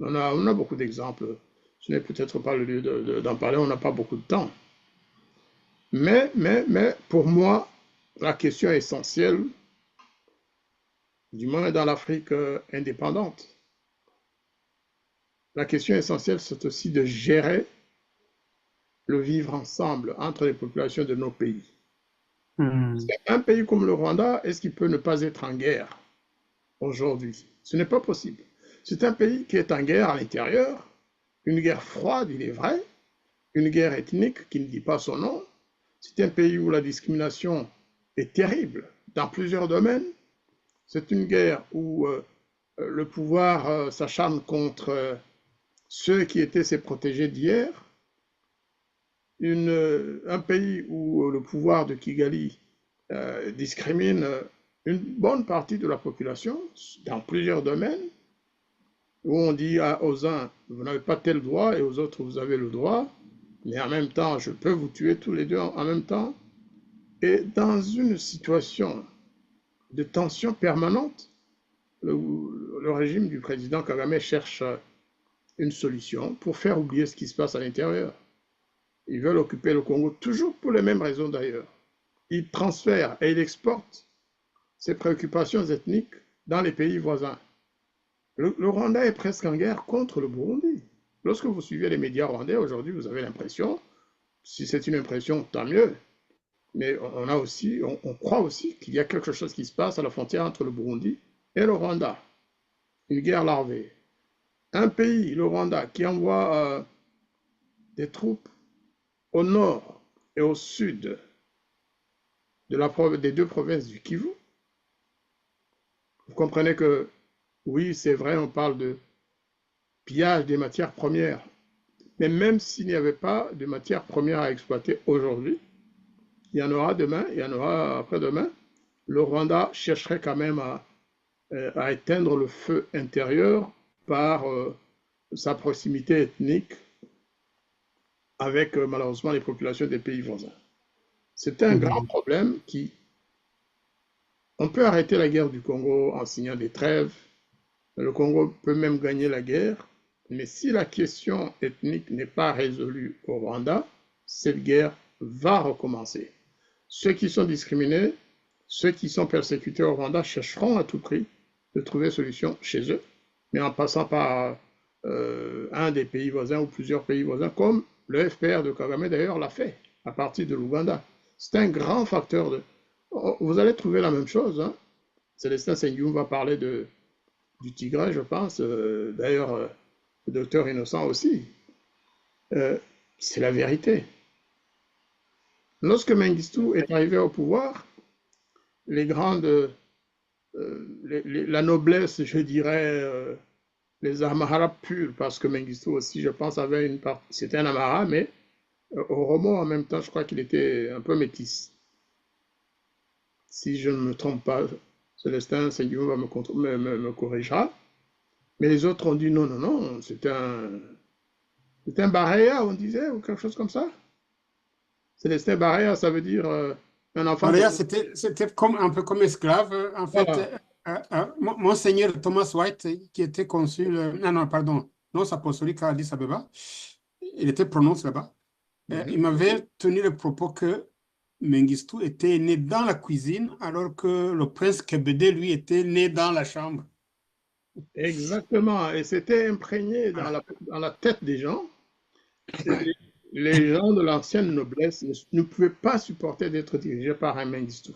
On a beaucoup d'exemples. Ce n'est peut-être pas le lieu d'en parler, on n'a pas beaucoup de temps. Mais pour moi, la question essentielle, du moins dans l'Afrique indépendante, la question essentielle, c'est aussi de gérer le vivre ensemble entre les populations de nos pays. Un pays comme le Rwanda, est-ce qu'il peut ne pas être en guerre aujourd'hui? Ce n'est pas possible. C'est un pays qui est en guerre à l'intérieur, une guerre froide, il est vrai, une guerre ethnique qui ne dit pas son nom. C'est un pays où la discrimination est terrible dans plusieurs domaines. C'est une guerre où le pouvoir s'acharne contre ceux qui étaient ses protégés d'hier. Un pays où le pouvoir de Kigali discrimine une bonne partie de la population dans plusieurs domaines, où on dit aux uns, vous n'avez pas tel droit, et aux autres, vous avez le droit, mais en même temps, je peux vous tuer tous les deux en même temps. Et dans une situation de tension permanente, le régime du président Kagame cherche une solution pour faire oublier ce qui se passe à l'intérieur. Ils veulent occuper le Congo, toujours pour les mêmes raisons d'ailleurs. Ils transfèrent et ils exportent ces préoccupations ethniques dans les pays voisins. Le Rwanda est presque en guerre contre le Burundi. Lorsque vous suivez les médias rwandais aujourd'hui, vous avez l'impression Si c'est une impression, tant mieux. Mais on croit aussi qu'il y a quelque chose qui se passe à la frontière entre le Burundi et le Rwanda. Une guerre larvée. Un pays, le Rwanda, qui envoie des troupes au nord et au sud des deux provinces du Kivu. Vous comprenez que, oui, c'est vrai, on parle de pillage des matières premières. Mais même s'il n'y avait pas de matières premières à exploiter aujourd'hui, il y en aura demain, il y en aura après-demain. Le Rwanda chercherait quand même à éteindre le feu intérieur par sa proximité ethnique avec malheureusement les populations des pays voisins. C'est un grand problème on peut arrêter la guerre du Congo en signant des trêves. Le Congo peut même gagner la guerre. Mais si la question ethnique n'est pas résolue au Rwanda, cette guerre va recommencer. Ceux qui sont discriminés, ceux qui sont persécutés au Rwanda chercheront à tout prix de trouver solution chez eux, mais en passant par un des pays voisins ou plusieurs pays voisins, comme le FPR de Kagame d'ailleurs l'a fait, à partir de l'Ouganda. C'est un grand facteur de... Vous allez trouver la même chose. Hein. Célestin Sengiou va parler du Tigray, je pense. D'ailleurs, le docteur Innocent aussi. C'est la vérité. Lorsque Mengistu est arrivé au pouvoir, la noblesse, je dirais, les Amaras purs, parce que Mengistu aussi, je pense, avait une part, c'était un Amara, mais au Romo, en même temps, je crois qu'il était un peu métis. Si je ne me trompe pas, Célestin Sengiou me corrigera. Mais les autres ont dit non, non, non, c'est un Baréa, on disait, ou quelque chose comme ça. Célestin Baréa, ça veut dire un enfant. Baréa, c'était un peu comme esclave. En fait, voilà. Monseigneur Thomas White, qui était consul, non, apostolique à Addis Abeba, il était prononce là-bas. Il m'avait tenu le propos que Mengistu était né dans la cuisine, alors que le prince Kebede, lui, était né dans la chambre. Exactement, et c'était imprégné dans la tête des gens. Les gens de l'ancienne noblesse ne pouvaient pas supporter d'être dirigés par un Mengistu.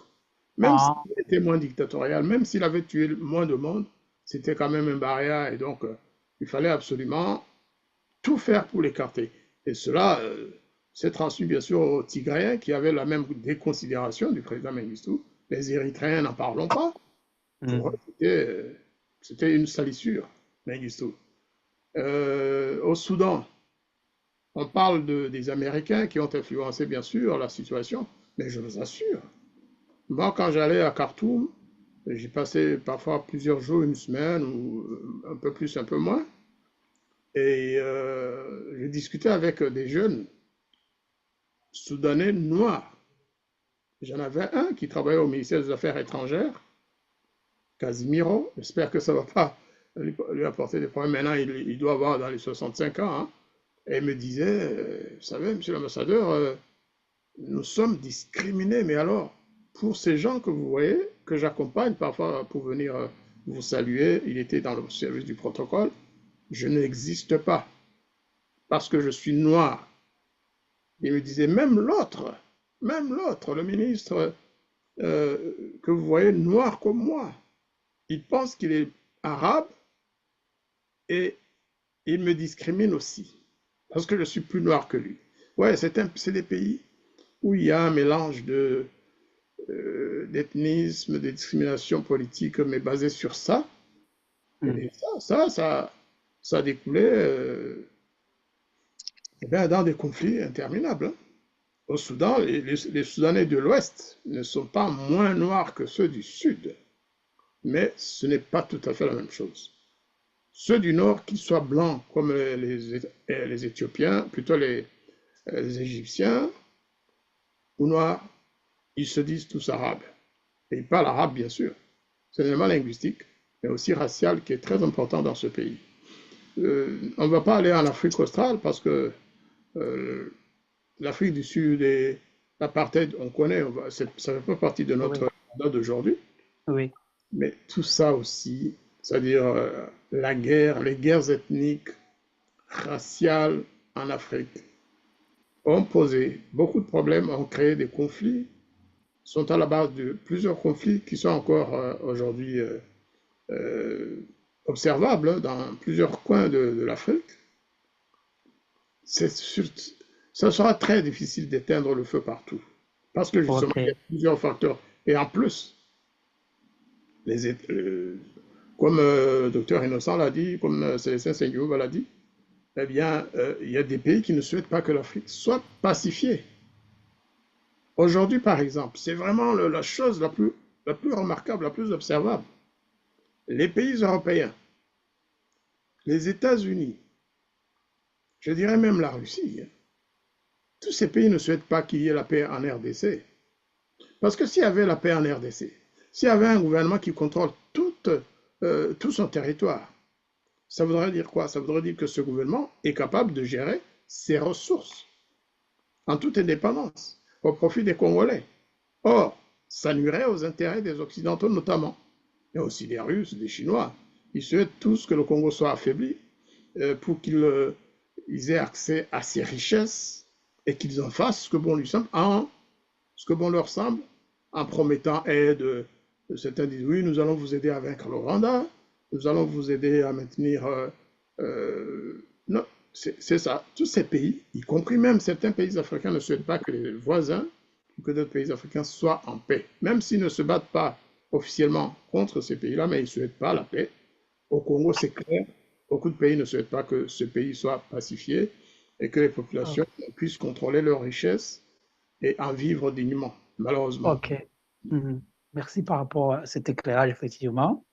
Même s'il était moins dictatorial, même s'il avait tué moins de monde, c'était quand même un Baréa, et donc il fallait absolument tout faire pour l'écarter. Et cela s'est transmis bien sûr aux Tigrayens qui avaient la même déconsidération du président Mengistu. Les Érythréens, n'en parlons pas. Pour eux, c'était une salissure, Mengistu. Au Soudan, on parle des Américains qui ont influencé bien sûr la situation, mais je vous assure, moi quand j'allais à Khartoum, j'y passais parfois plusieurs jours, une semaine, ou un peu plus, un peu moins, et je discutais avec des jeunes Soudanais noirs. J'en avais un qui travaillait au ministère des Affaires étrangères, Casimiro, j'espère que ça ne va pas lui apporter des problèmes. Maintenant, il doit avoir dans les 65 ans. Hein. Et il me disait, vous savez, monsieur l'ambassadeur, nous sommes discriminés. Mais alors, pour ces gens que vous voyez, que j'accompagne parfois pour venir vous saluer, il était dans le service du protocole, je n'existe pas parce que je suis noir. Il me disait, même l'autre, le ministre que vous voyez noir comme moi, il pense qu'il est arabe et il me discrimine aussi parce que je suis plus noir que lui. Ouais, c'est des pays où il y a un mélange d'ethnisme, de discrimination politique, mais basé sur ça. Et ça découlait dans des conflits interminables. Hein. Au Soudan, les Soudanais de l'Ouest ne sont pas moins noirs que ceux du Sud, mais ce n'est pas tout à fait la même chose. Ceux du Nord, qu'ils soient blancs comme les Éthiopiens, plutôt les Égyptiens, ou noirs, ils se disent tous arabes. Et ils parlent arabe, bien sûr. C'est un élément linguistique, mais aussi racial, qui est très important dans ce pays. On ne va pas aller en Afrique australe parce que l'Afrique du Sud et l'apartheid, on connaît, ça ne fait pas partie de notre mandat d'aujourd'hui. Oui. Mais tout ça aussi, c'est-à-dire la guerre, les guerres ethniques, raciales en Afrique, ont posé beaucoup de problèmes, ont créé des conflits, sont à la base de plusieurs conflits qui sont encore aujourd'hui observables dans plusieurs coins de l'Afrique. Ça sera très difficile d'éteindre le feu partout. Parce que justement, il y a plusieurs facteurs. Et en plus, comme le docteur Innocent l'a dit, comme Célestin Senghouba l'a dit, eh bien, il y a des pays qui ne souhaitent pas que l'Afrique soit pacifiée. Aujourd'hui, par exemple, c'est vraiment la chose la plus remarquable, la plus observable. Les pays européens, les États-Unis, je dirais même la Russie, tous ces pays ne souhaitent pas qu'il y ait la paix en RDC. Parce que s'il y avait la paix en RDC, s'il y avait un gouvernement qui contrôle tout son territoire, ça voudrait dire quoi? Ça voudrait dire que ce gouvernement est capable de gérer ses ressources en toute indépendance, au profit des Congolais. Or, ça nuirait aux intérêts des Occidentaux notamment, mais aussi des Russes, des Chinois. Ils souhaitent tous que le Congo soit affaibli pour qu'ils aient accès à ses richesses et qu'ils en fassent ce que bon leur semble, en promettant aide. Certains disent oui, nous allons vous aider à vaincre le Rwanda, nous allons vous aider à maintenir. Non, c'est ça. Tous ces pays, y compris même certains pays africains, ne souhaitent pas que les voisins ou que d'autres pays africains soient en paix. Même s'ils ne se battent pas officiellement contre ces pays-là, mais ils ne souhaitent pas la paix. Au Congo, c'est clair. Beaucoup de pays ne souhaitent pas que ce pays soit pacifié et que les populations puissent contrôler leurs richesses et en vivre dignement, malheureusement. Ok. Merci par rapport à cet éclairage, effectivement.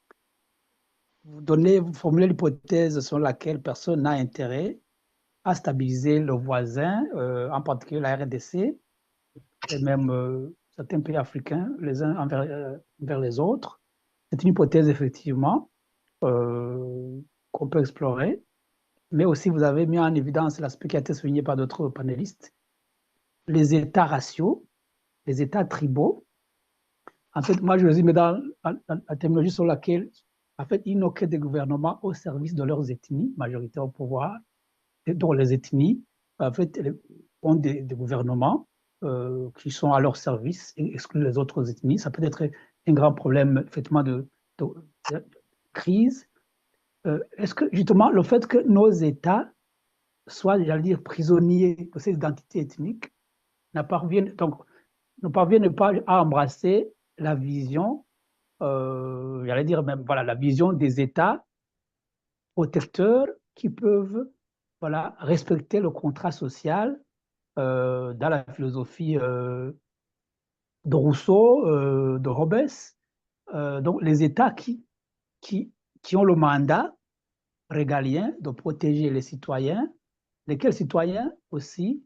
Vous formulez l'hypothèse selon laquelle personne n'a intérêt à stabiliser le voisin, en particulier la RDC, et même certains pays africains, les uns envers les autres. C'est une hypothèse, effectivement, qu'on peut explorer. Mais aussi, vous avez mis en évidence l'aspect qui a été souligné par d'autres panélistes, les États raciaux, les États tribaux. En fait, moi, je les mets dans la terminologie sur laquelle, en fait, ils n'ont que des gouvernements au service de leurs ethnies, majoritaires au pouvoir, dont les ethnies, en fait, ont des gouvernements qui sont à leur service et excluent les autres ethnies. Ça peut être un grand problème, effectivement, de crise. Est-ce que, justement, le fait que nos États soient, j'allais dire, prisonniers de ces identités ethniques, ne parviennent pas à embrasser la vision, j'allais dire même, voilà, la vision des États protecteurs qui peuvent, voilà, respecter le contrat social dans la philosophie de Rousseau, de Hobbes. Donc, les États qui ont le mandat régalien de protéger les citoyens, lesquels citoyens aussi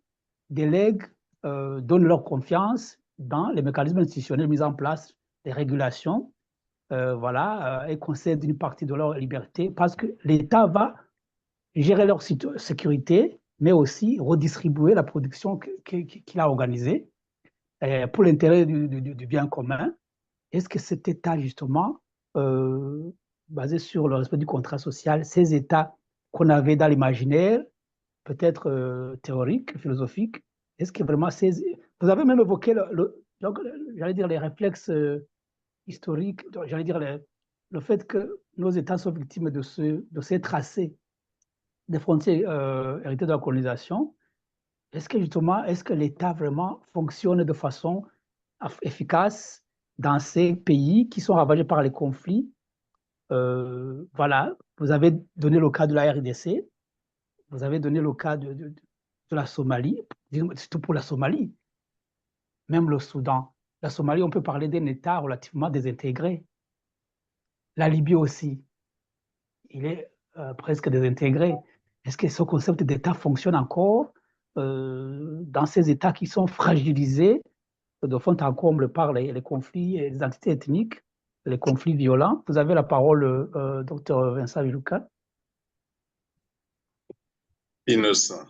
délèguent, donnent leur confiance dans les mécanismes institutionnels mis en place, les régulations, et concèdent une partie de leur liberté parce que l'État va gérer leur sécurité, mais aussi redistribuer la production qu'il a organisée pour l'intérêt du bien commun. Est-ce que cet État, justement, basé sur le respect du contrat social, ces États qu'on avait dans l'imaginaire, peut-être théorique, philosophique, est-ce que vraiment vous avez même évoqué, j'allais dire, les réflexes historiques, j'allais dire le fait que nos États sont victimes de ces tracés des frontières héritées de la colonisation. Est-ce que l'État vraiment fonctionne de façon efficace dans ces pays qui sont ravagés par les conflits? Voilà, vous avez donné le cas de la RDC, vous avez donné le cas de la Somalie, surtout pour la Somalie, même le Soudan. La Somalie, on peut parler d'un État relativement désintégré. La Libye aussi, il est presque désintégré. Est-ce que ce concept d'État fonctionne encore dans ces États qui sont fragilisés de fond en comble par les conflits et les identités ethniques, les conflits violents? Vous avez la parole, Dr Vincent Viluka. Innocent.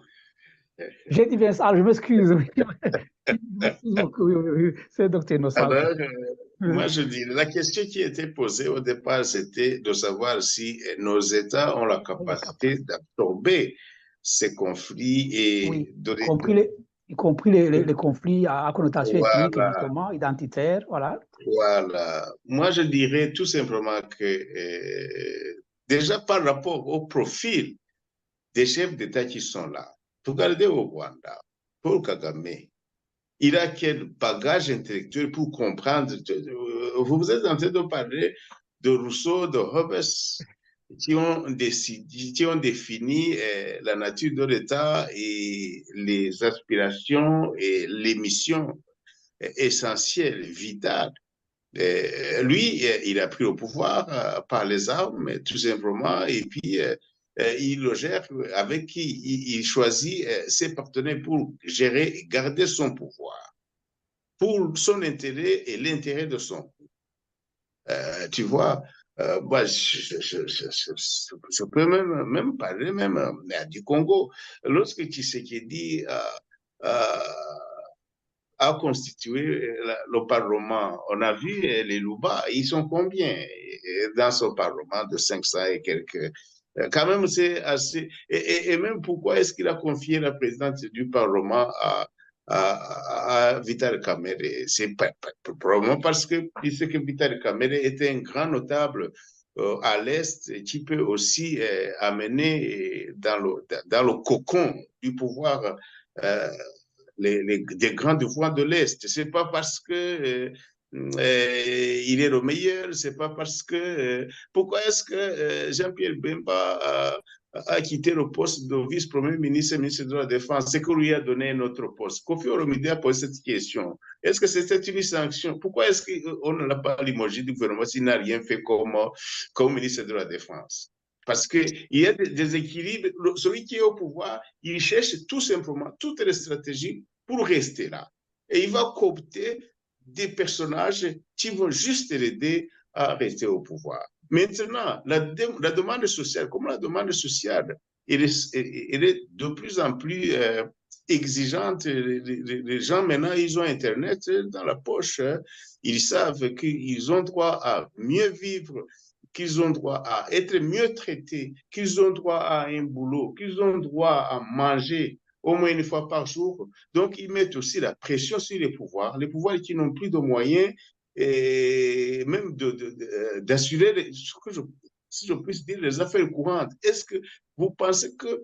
J'ai dit Vincent, je m'excuse. C'est Dr Innocent. Alors, moi, je dis, la question qui était posée au départ, c'était de savoir si nos États ont la capacité d'absorber ces conflits et oui, de... y compris les conflits à connotation ethnique, Voilà, justement, identitaire, voilà. voilà. Moi, je dirais tout simplement que déjà par rapport au profil des chefs d'État qui sont là, regardez au Rwanda, Paul Kagame, il a quel bagage intellectuel pour comprendre. Vous êtes en train de parler de Rousseau, de Hobbes, qui ont défini la nature de l'État et les aspirations et les missions essentielles, vitales. Lui, il a pris au pouvoir par les armes, tout simplement, et puis il le gère avec qui il choisit ses partenaires pour gérer et garder son pouvoir, pour son intérêt et l'intérêt de son. Tu vois, moi, je peux même parler même du Congo. Lorsque Tshisekedi a constitué le Parlement, on a vu les Louba, ils sont combien dans ce Parlement de 500 et quelques. Quand même, c'est assez. Et même pourquoi est-ce qu'il a confié la présidence du Parlement à Vital Kamerhe? C'est probablement parce que puisque Vital Kamerhe était un grand notable à l'Est qui peut aussi amener dans le cocon du pouvoir des grandes voies de l'Est. C'est pas parce que il est le meilleur, c'est pas parce que. Pourquoi est-ce que Jean-Pierre Bemba a quitté le poste de vice-premier ministre et ministre de la Défense? C'est qu'on lui a donné un autre poste. Kofi Olomide a posé cette question. Est-ce que c'était une sanction? Pourquoi est-ce qu'on ne l'a pas limogé du gouvernement s'il n'a rien fait comme ministre de la Défense? Parce qu'il y a des équilibres. Celui qui est au pouvoir, il cherche tout simplement toutes les stratégies pour rester là. Et il va coopter des personnages qui vont juste l'aider à rester au pouvoir. Maintenant, la demande sociale, comme la demande sociale, elle est de plus en plus exigeante. Les gens, maintenant, ils ont Internet dans la poche. Ils savent qu'ils ont droit à mieux vivre, qu'ils ont droit à être mieux traités, qu'ils ont droit à un boulot, qu'ils ont droit à manger au moins une fois par jour. Donc, ils mettent aussi la pression sur les pouvoirs qui n'ont plus de moyens, et même d'assurer, si je puis dire, les affaires courantes. Est-ce que vous pensez que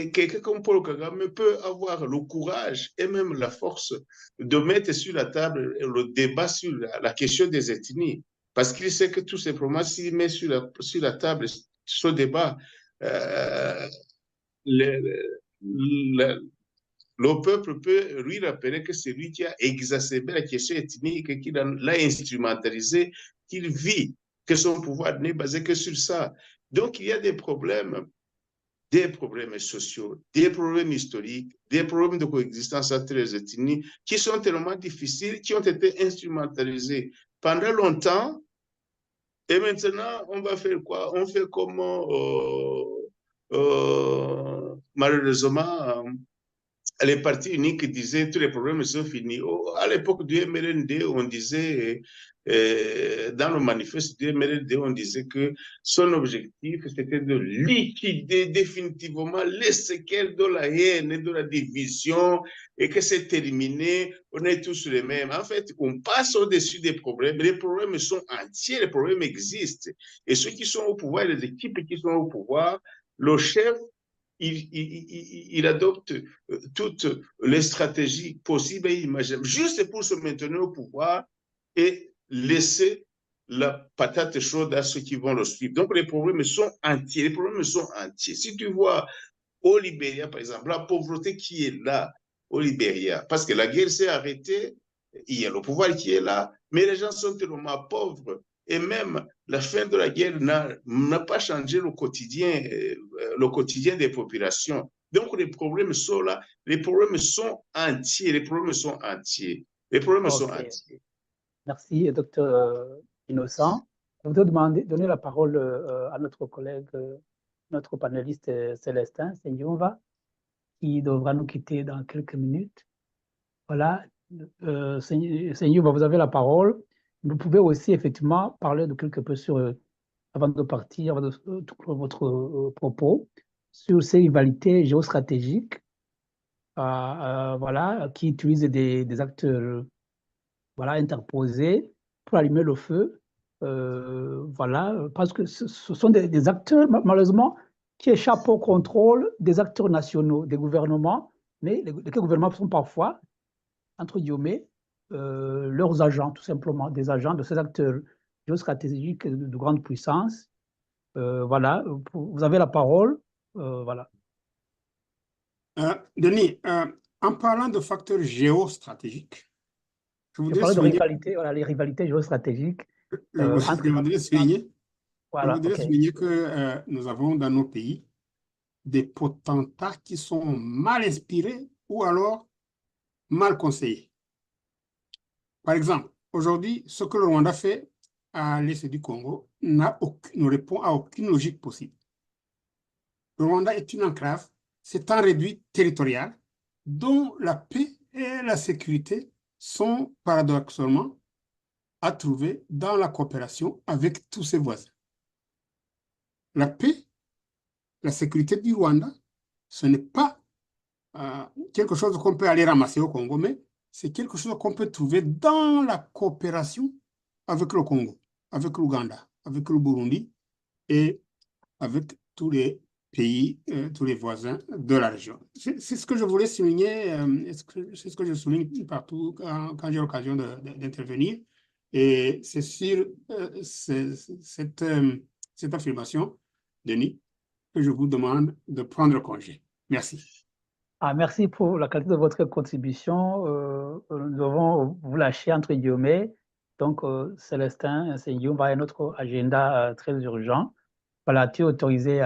quelqu'un comme Paul Kagame peut avoir le courage et même la force de mettre sur la table le débat sur la question des ethnies? Parce qu'il sait que tout simplement, s'il met sur la table ce débat, le peuple peut lui rappeler que c'est lui qui a exacerbé la question ethnique, qu'il l'a instrumentalisé, qu'il vit que son pouvoir n'est basé que sur ça. Donc, il y a des problèmes sociaux, des problèmes historiques, des problèmes de coexistence entre les ethnies qui sont tellement difficiles, qui ont été instrumentalisés pendant longtemps. Et maintenant, on va faire quoi? On fait comment malheureusement, les partis uniques disaient tous les problèmes sont finis. À l'époque du MRND, on disait, dans le manifeste du MRND, on disait que son objectif, c'était de liquider définitivement les séquelles de la haine et de la division, et que c'est terminé, on est tous les mêmes. En fait, on passe au-dessus des problèmes. Les problèmes sont entiers, les problèmes existent. Et ceux qui sont au pouvoir, les équipes qui sont au pouvoir, le chef, il adopte toutes les stratégies possibles et imaginables, juste pour se maintenir au pouvoir et laisser la patate chaude à ceux qui vont le suivre. Donc, les problèmes sont entiers. Si tu vois au Libéria, par exemple, la pauvreté qui est là au Libéria, parce que la guerre s'est arrêtée, il y a le pouvoir qui est là, mais les gens sont tellement pauvres. Et même la fin de la guerre n'a pas changé le quotidien des populations. Donc, les problèmes sont là, les problèmes sont entiers. Merci, docteur Innocent. Je voudrais donner la parole à notre collègue, notre panéliste Célestin Senyumva, qui devra nous quitter dans quelques minutes. Voilà, Senyumva, vous avez la parole. Vous pouvez aussi effectivement parler de quelque peu avant de partir, avant de votre propos, sur ces rivalités géostratégiques voilà, qui utilisent des acteurs voilà, interposés pour allumer le feu. Voilà, parce que ce sont des acteurs, malheureusement, qui échappent au contrôle des acteurs nationaux, des gouvernements, mais les gouvernements sont parfois, entre guillemets, leurs agents, tout simplement, des agents de ces acteurs géostratégiques de grande puissance. Voilà, vous avez la parole. Voilà. Denis, en parlant de facteurs géostratégiques, je voudrais parlais de souligner, rivalité, voilà, les rivalités géostratégiques je entre voudrais souligner, voilà, que nous avons dans nos pays des potentats qui sont mal inspirés ou alors mal conseillés. Par exemple, aujourd'hui, ce que le Rwanda fait à l'est du Congo ne répond à aucune logique possible. Le Rwanda est une enclave, c'est un réduit territorial dont la paix et la sécurité sont paradoxalement à trouver dans la coopération avec tous ses voisins. La paix, la sécurité du Rwanda, ce n'est pas quelque chose qu'on peut aller ramasser au Congo, mais c'est quelque chose qu'on peut trouver dans la coopération avec le Congo, avec l'Ouganda, avec le Burundi et avec tous les pays, tous les voisins de la région. C'est ce que je voulais souligner, c'est ce que je souligne partout quand j'ai l'occasion d'intervenir. Et c'est sur cette affirmation, Denis, que je vous demande de prendre congé. Merci. Merci pour la qualité de votre contribution. Nous devons vous lâcher, entre guillemets. Donc, Célestin, on va à notre agenda très urgent. Voilà, tu es autorisé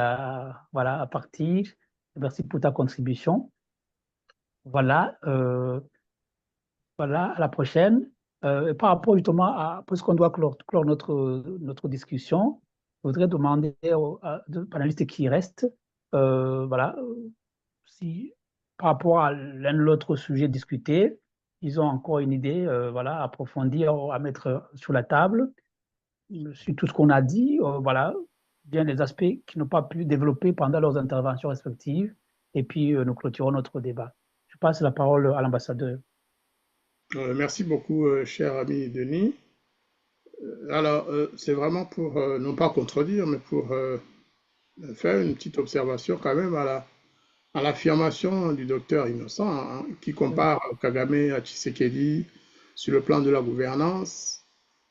voilà, à partir. Merci pour ta contribution. Voilà, voilà, à la prochaine. Par rapport justement à, puisqu'on doit clore notre discussion, je voudrais demander aux panélistes qui restent, voilà, si par rapport à l'un ou l'autre sujet discuté, ils ont encore une idée, voilà, à approfondir, à mettre sur la table, sur tout ce qu'on a dit, voilà, bien les aspects qui n'ont pas pu développer pendant leurs interventions respectives, et puis nous clôturons notre débat. Je passe la parole à l'ambassadeur. Merci beaucoup, cher ami Denis. Alors, c'est vraiment pour, non pas contredire, mais pour faire une petite observation quand même à l'affirmation du docteur Innocent, hein, qui compare Kagame à Tshisekedi sur le plan de la gouvernance.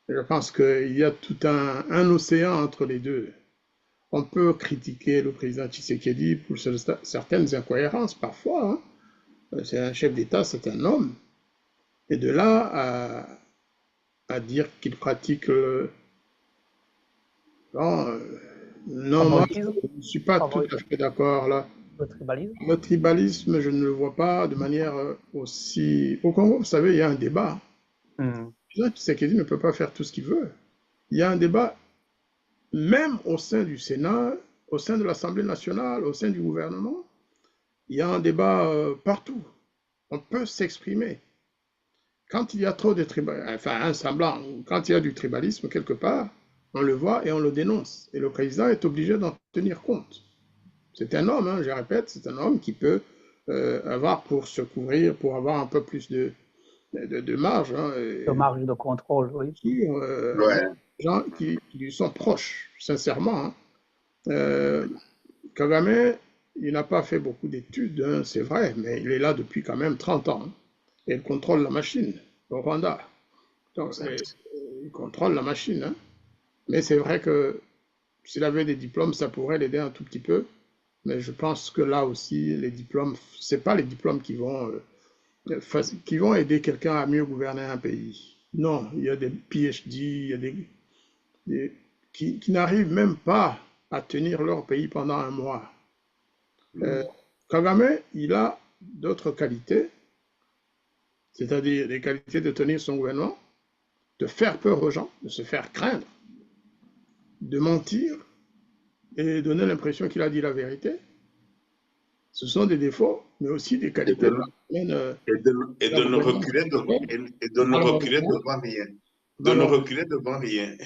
Je pense qu'il y a tout un océan entre les deux. On peut critiquer le président Tshisekedi pour certaines incohérences parfois. Hein. C'est un chef d'État, c'est un homme. Et de là à dire qu'il pratique non, moi, je ne suis pas tout à fait d'accord là. Le tribalisme? Le tribalisme, je ne le vois pas de manière aussi... Au Congo, vous savez, il y a un débat. Le président Tshisekedi ne peut pas faire tout ce qu'il veut. Il y a un débat même au sein du Sénat, au sein de l'Assemblée nationale, au sein du gouvernement. Il y a un débat partout. On peut s'exprimer. Quand il y a trop de tribalisme, enfin un semblant, quand il y a du tribalisme quelque part, on le voit et on le dénonce. Et le président est obligé d'en tenir compte. C'est un homme, hein, je répète, c'est un homme qui peut avoir pour se couvrir, pour avoir un peu plus de marge. Hein, de marge de contrôle, oui. Les gens qui lui sont proches, sincèrement. Hein. Kagame, il n'a pas fait beaucoup d'études, hein, c'est vrai, mais il est là depuis quand même 30 ans. Hein, et il contrôle la machine au Rwanda. Donc, il contrôle la machine. Hein. Mais c'est vrai que s'il avait des diplômes, ça pourrait l'aider un tout petit peu. Mais je pense que là aussi, les diplômes, ce n'est pas les diplômes qui vont aider quelqu'un à mieux gouverner un pays. Non, il y a des PhD, il y a qui n'arrivent même pas à tenir leur pays pendant un mois. Kagame, il a d'autres qualités, c'est-à-dire des qualités de tenir son gouvernement, de faire peur aux gens, de se faire craindre, de mentir et donner l'impression qu'il a dit la vérité. Ce sont des défauts, mais aussi des qualités. Et de ne reculer devant rien. De ne reculer devant rien.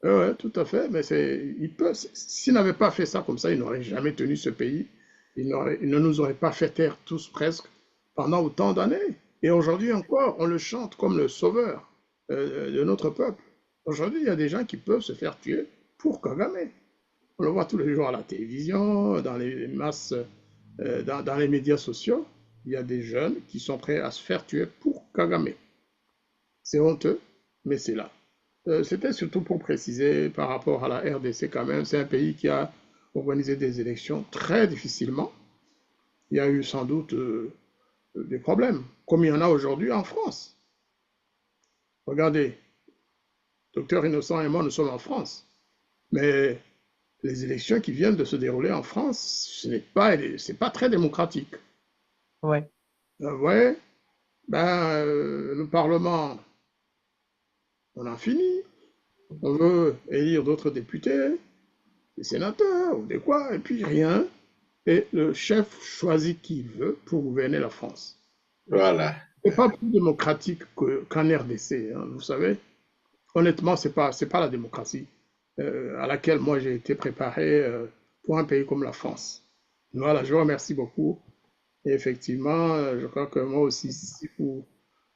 Oui, tout à fait. Mais s'il n'avait pas fait ça comme ça, il n'aurait jamais tenu ce pays. Il ne nous aurait pas fait taire tous presque pendant autant d'années. Et aujourd'hui encore, on le chante comme le sauveur de notre peuple. Aujourd'hui, il y a des gens qui peuvent se faire tuer pour Kagame. On le voit tous les jours à la télévision, dans les masses, dans les médias sociaux. Il y a des jeunes qui sont prêts à se faire tuer pour Kagame. C'est honteux, mais c'est là. C'était surtout pour préciser par rapport à la RDC quand même. C'est un pays qui a organisé des élections très difficilement. Il y a eu sans doute des problèmes, comme il y en a aujourd'hui en France. Regardez, Docteur Innocent et moi, nous sommes en France. Mais les élections qui viennent de se dérouler en France, c'est pas très démocratique. Ouais. Ouais, le Parlement, on a fini. On veut élire d'autres députés, des sénateurs ou des quoi, et puis rien. Et le chef choisit qui il veut pour gouverner la France. Voilà. C'est pas plus démocratique qu'en RDC, hein, vous savez. Honnêtement, c'est pas la démocratie à laquelle moi j'ai été préparé pour un pays comme la France. Voilà, je vous remercie beaucoup. Et effectivement, je crois que moi aussi, si vous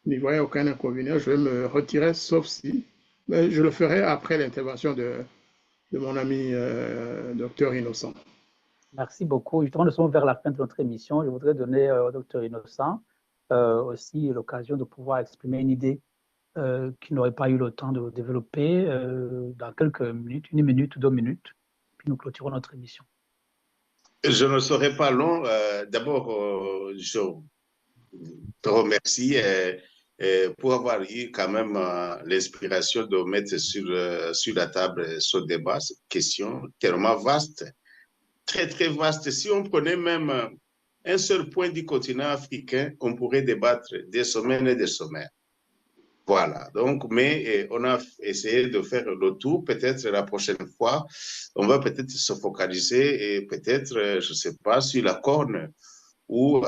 n'y voyez aucun inconvénient, je vais me retirer, sauf si je le ferai après l'intervention de mon ami Docteur Innocent. Merci beaucoup. Justement, nous sommes vers la fin de notre émission. Je voudrais donner au Dr Innocent aussi l'occasion de pouvoir exprimer une idée qu'il n'aurait pas eu le temps de développer dans quelques minutes, 1 minute, 2 minutes, puis nous clôturons notre émission. Je ne serai pas long. D'abord, je te remercie pour avoir eu quand même l'inspiration de mettre sur la table ce débat, cette question tellement vaste, très, très vaste. Si on prenait même un seul point du continent africain, on pourrait débattre des semaines et des semaines. Voilà, donc, mais on a essayé de faire le tour. Peut-être la prochaine fois, on va peut-être se focaliser et peut-être, je ne sais pas, sur la Corne ou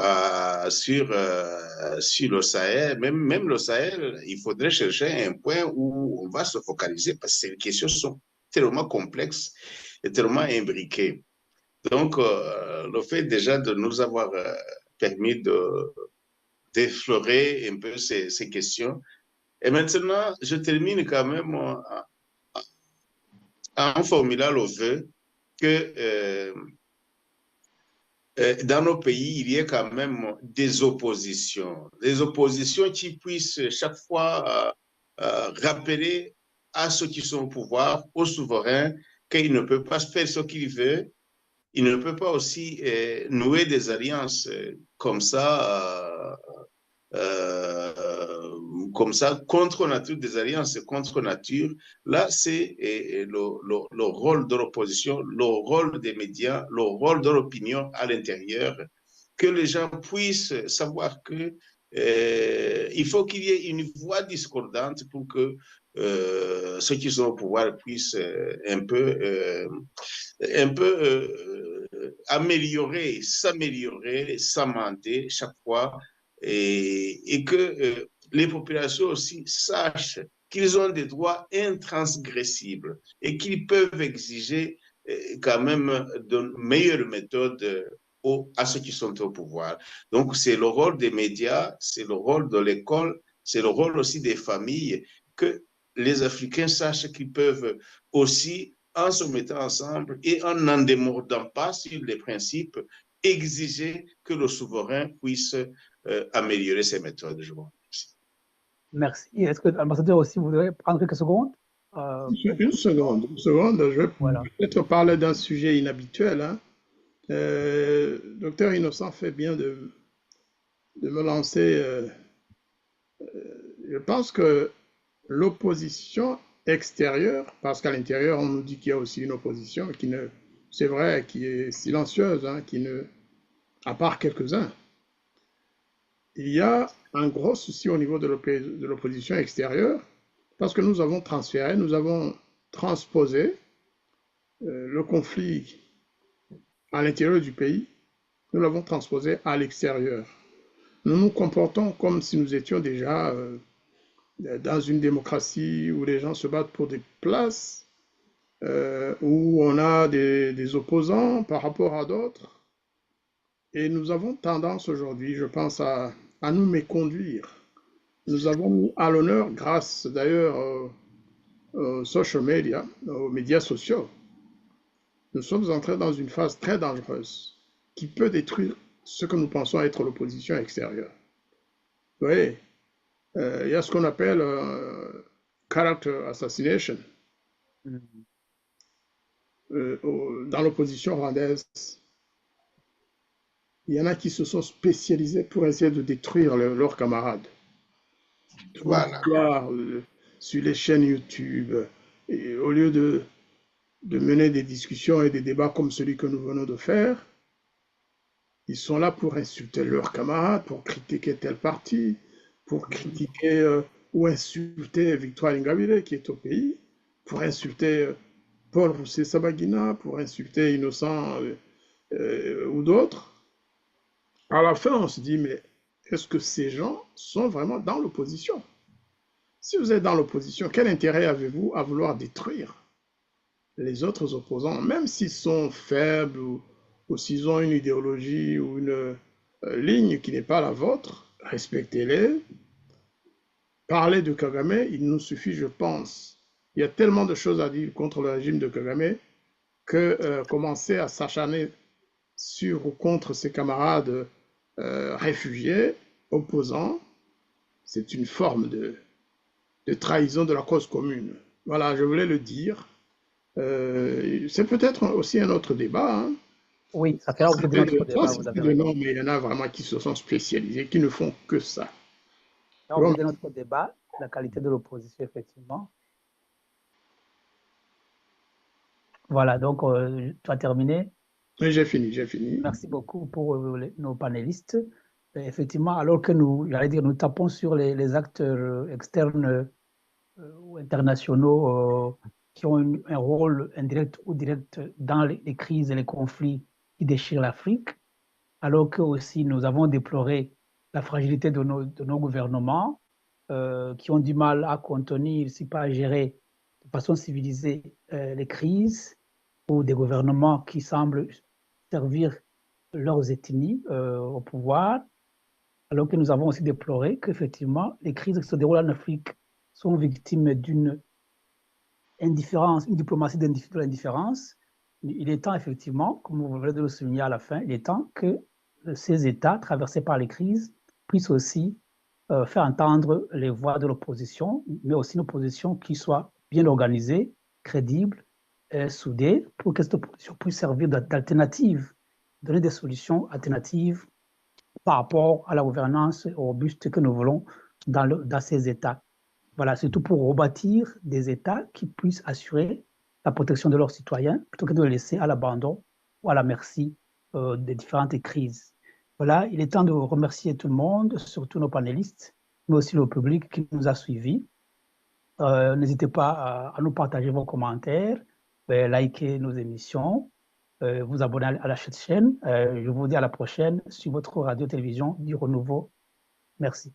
sur le Sahel. Même le Sahel, il faudrait chercher un point où on va se focaliser parce que ces questions sont tellement complexes et tellement imbriquées. Donc, le fait déjà de nous avoir permis d'effleurer un peu ces questions. Et maintenant, je termine quand même en formulant le vœu que dans nos pays, il y ait quand même des oppositions qui puissent chaque fois rappeler à ceux qui sont au pouvoir, aux souverains, qu'il ne peut pas faire ce qu'il veut. Il ne peut pas aussi nouer des alliances comme ça contre nature, des alliances contre nature. Là, c'est le rôle de l'opposition, le rôle des médias, le rôle de l'opinion à l'intérieur, que les gens puissent savoir que il faut qu'il y ait une voix discordante pour que ceux qui sont au pouvoir puissent un peu améliorer, s'améliorer, s'amender chaque fois et que les populations aussi sachent qu'ils ont des droits intransgressibles et qu'ils peuvent exiger quand même de meilleures méthodes à ceux qui sont au pouvoir. Donc, c'est le rôle des médias, c'est le rôle de l'école, c'est le rôle aussi des familles, que les Africains sachent qu'ils peuvent aussi, en se mettant ensemble et en n'en démordant pas sur les principes, exiger que le souverain puisse améliorer ses méthodes. Je vous remercie. Merci. Est-ce que l'ambassadeur aussi voudrait prendre quelques secondes Une seconde. Je vais peut-être parler d'un sujet inhabituel. Hein. Docteur Innocent fait bien de me lancer. Je pense que l'opposition extérieure, parce qu'à l'intérieur, on nous dit qu'il y a aussi une opposition c'est vrai, qui est silencieuse, hein, à part quelques-uns. Il y a un gros souci au niveau de l'opposition extérieure, parce que nous avons transposé le conflit à l'intérieur du pays, nous l'avons transposé à l'extérieur. Nous nous comportons comme si nous étions déjà dans une démocratie où les gens se battent pour des places, où on a des opposants par rapport à d'autres. Et nous avons tendance aujourd'hui, je pense à à nous méconduire. Nous avons mis à l'honneur, grâce d'ailleurs aux social media, aux médias sociaux, nous sommes entrés dans une phase très dangereuse qui peut détruire ce que nous pensons être l'opposition extérieure. Vous voyez, il y a ce qu'on appelle character assassination dans l'opposition rwandaise. Il y en a qui se sont spécialisés pour essayer de détruire leurs camarades. Voilà. Sur les chaînes YouTube, et au lieu de mener des discussions et des débats comme celui que nous venons de faire, ils sont là pour insulter leurs camarades, pour critiquer tel parti, pour critiquer ou insulter Victoire Ingabire qui est au pays, pour insulter Paul Rusesabagina, pour insulter Innocent ou d'autres. À la fin, on se dit, mais est-ce que ces gens sont vraiment dans l'opposition? Si vous êtes dans l'opposition, quel intérêt avez-vous à vouloir détruire les autres opposants, même s'ils sont faibles ou s'ils ont une idéologie ou une ligne qui n'est pas la vôtre? Respectez-les. Parler de Kagame, il nous suffit, je pense. Il y a tellement de choses à dire contre le régime de Kagame que commencer à s'acharner sur ou contre ses camarades réfugiés, opposants, c'est une forme de trahison de la cause commune. Voilà, je voulais le dire. C'est peut-être aussi un autre débat. Hein. Oui, ça fait l'objet de notre débat. Vous avez raison. Mais il y en a vraiment qui se sont spécialisés, qui ne font que ça. Ça fait l'objet de notre débat, la qualité de l'opposition, effectivement. Voilà, donc tu as terminé? Oui, j'ai fini. Merci beaucoup pour nos panélistes. Effectivement, alors que nous tapons sur les acteurs externes ou internationaux qui ont un rôle indirect ou direct dans les crises et les conflits qui déchirent l'Afrique, alors que aussi nous avons déploré la fragilité de nos gouvernements qui ont du mal à contenir, si pas à gérer de façon civilisée les crises, ou des gouvernements qui semblent servir leurs ethnies au pouvoir, alors que nous avons aussi déploré qu'effectivement les crises qui se déroulent en Afrique sont victimes d'une indifférence, une diplomatie de l'indifférence. Il est temps, effectivement, comme vous venez de le souligner à la fin, il est temps que ces États traversés par les crises puissent aussi faire entendre les voix de l'opposition, mais aussi une opposition qui soit bien organisée, crédible, soudée, pour que cette opposition puisse servir d'alternative, donner des solutions alternatives par rapport à la gouvernance robuste que nous voulons dans ces États. Voilà, surtout pour rebâtir des États qui puissent assurer la protection de leurs citoyens plutôt que de les laisser à l'abandon ou à la merci des différentes crises. Voilà, il est temps de remercier tout le monde, surtout nos panélistes, mais aussi le public qui nous a suivis. N'hésitez pas à nous partager vos commentaires, liker nos émissions, vous abonner à la chaîne. Je vous dis à la prochaine sur votre radio-télévision du Renouveau. Merci.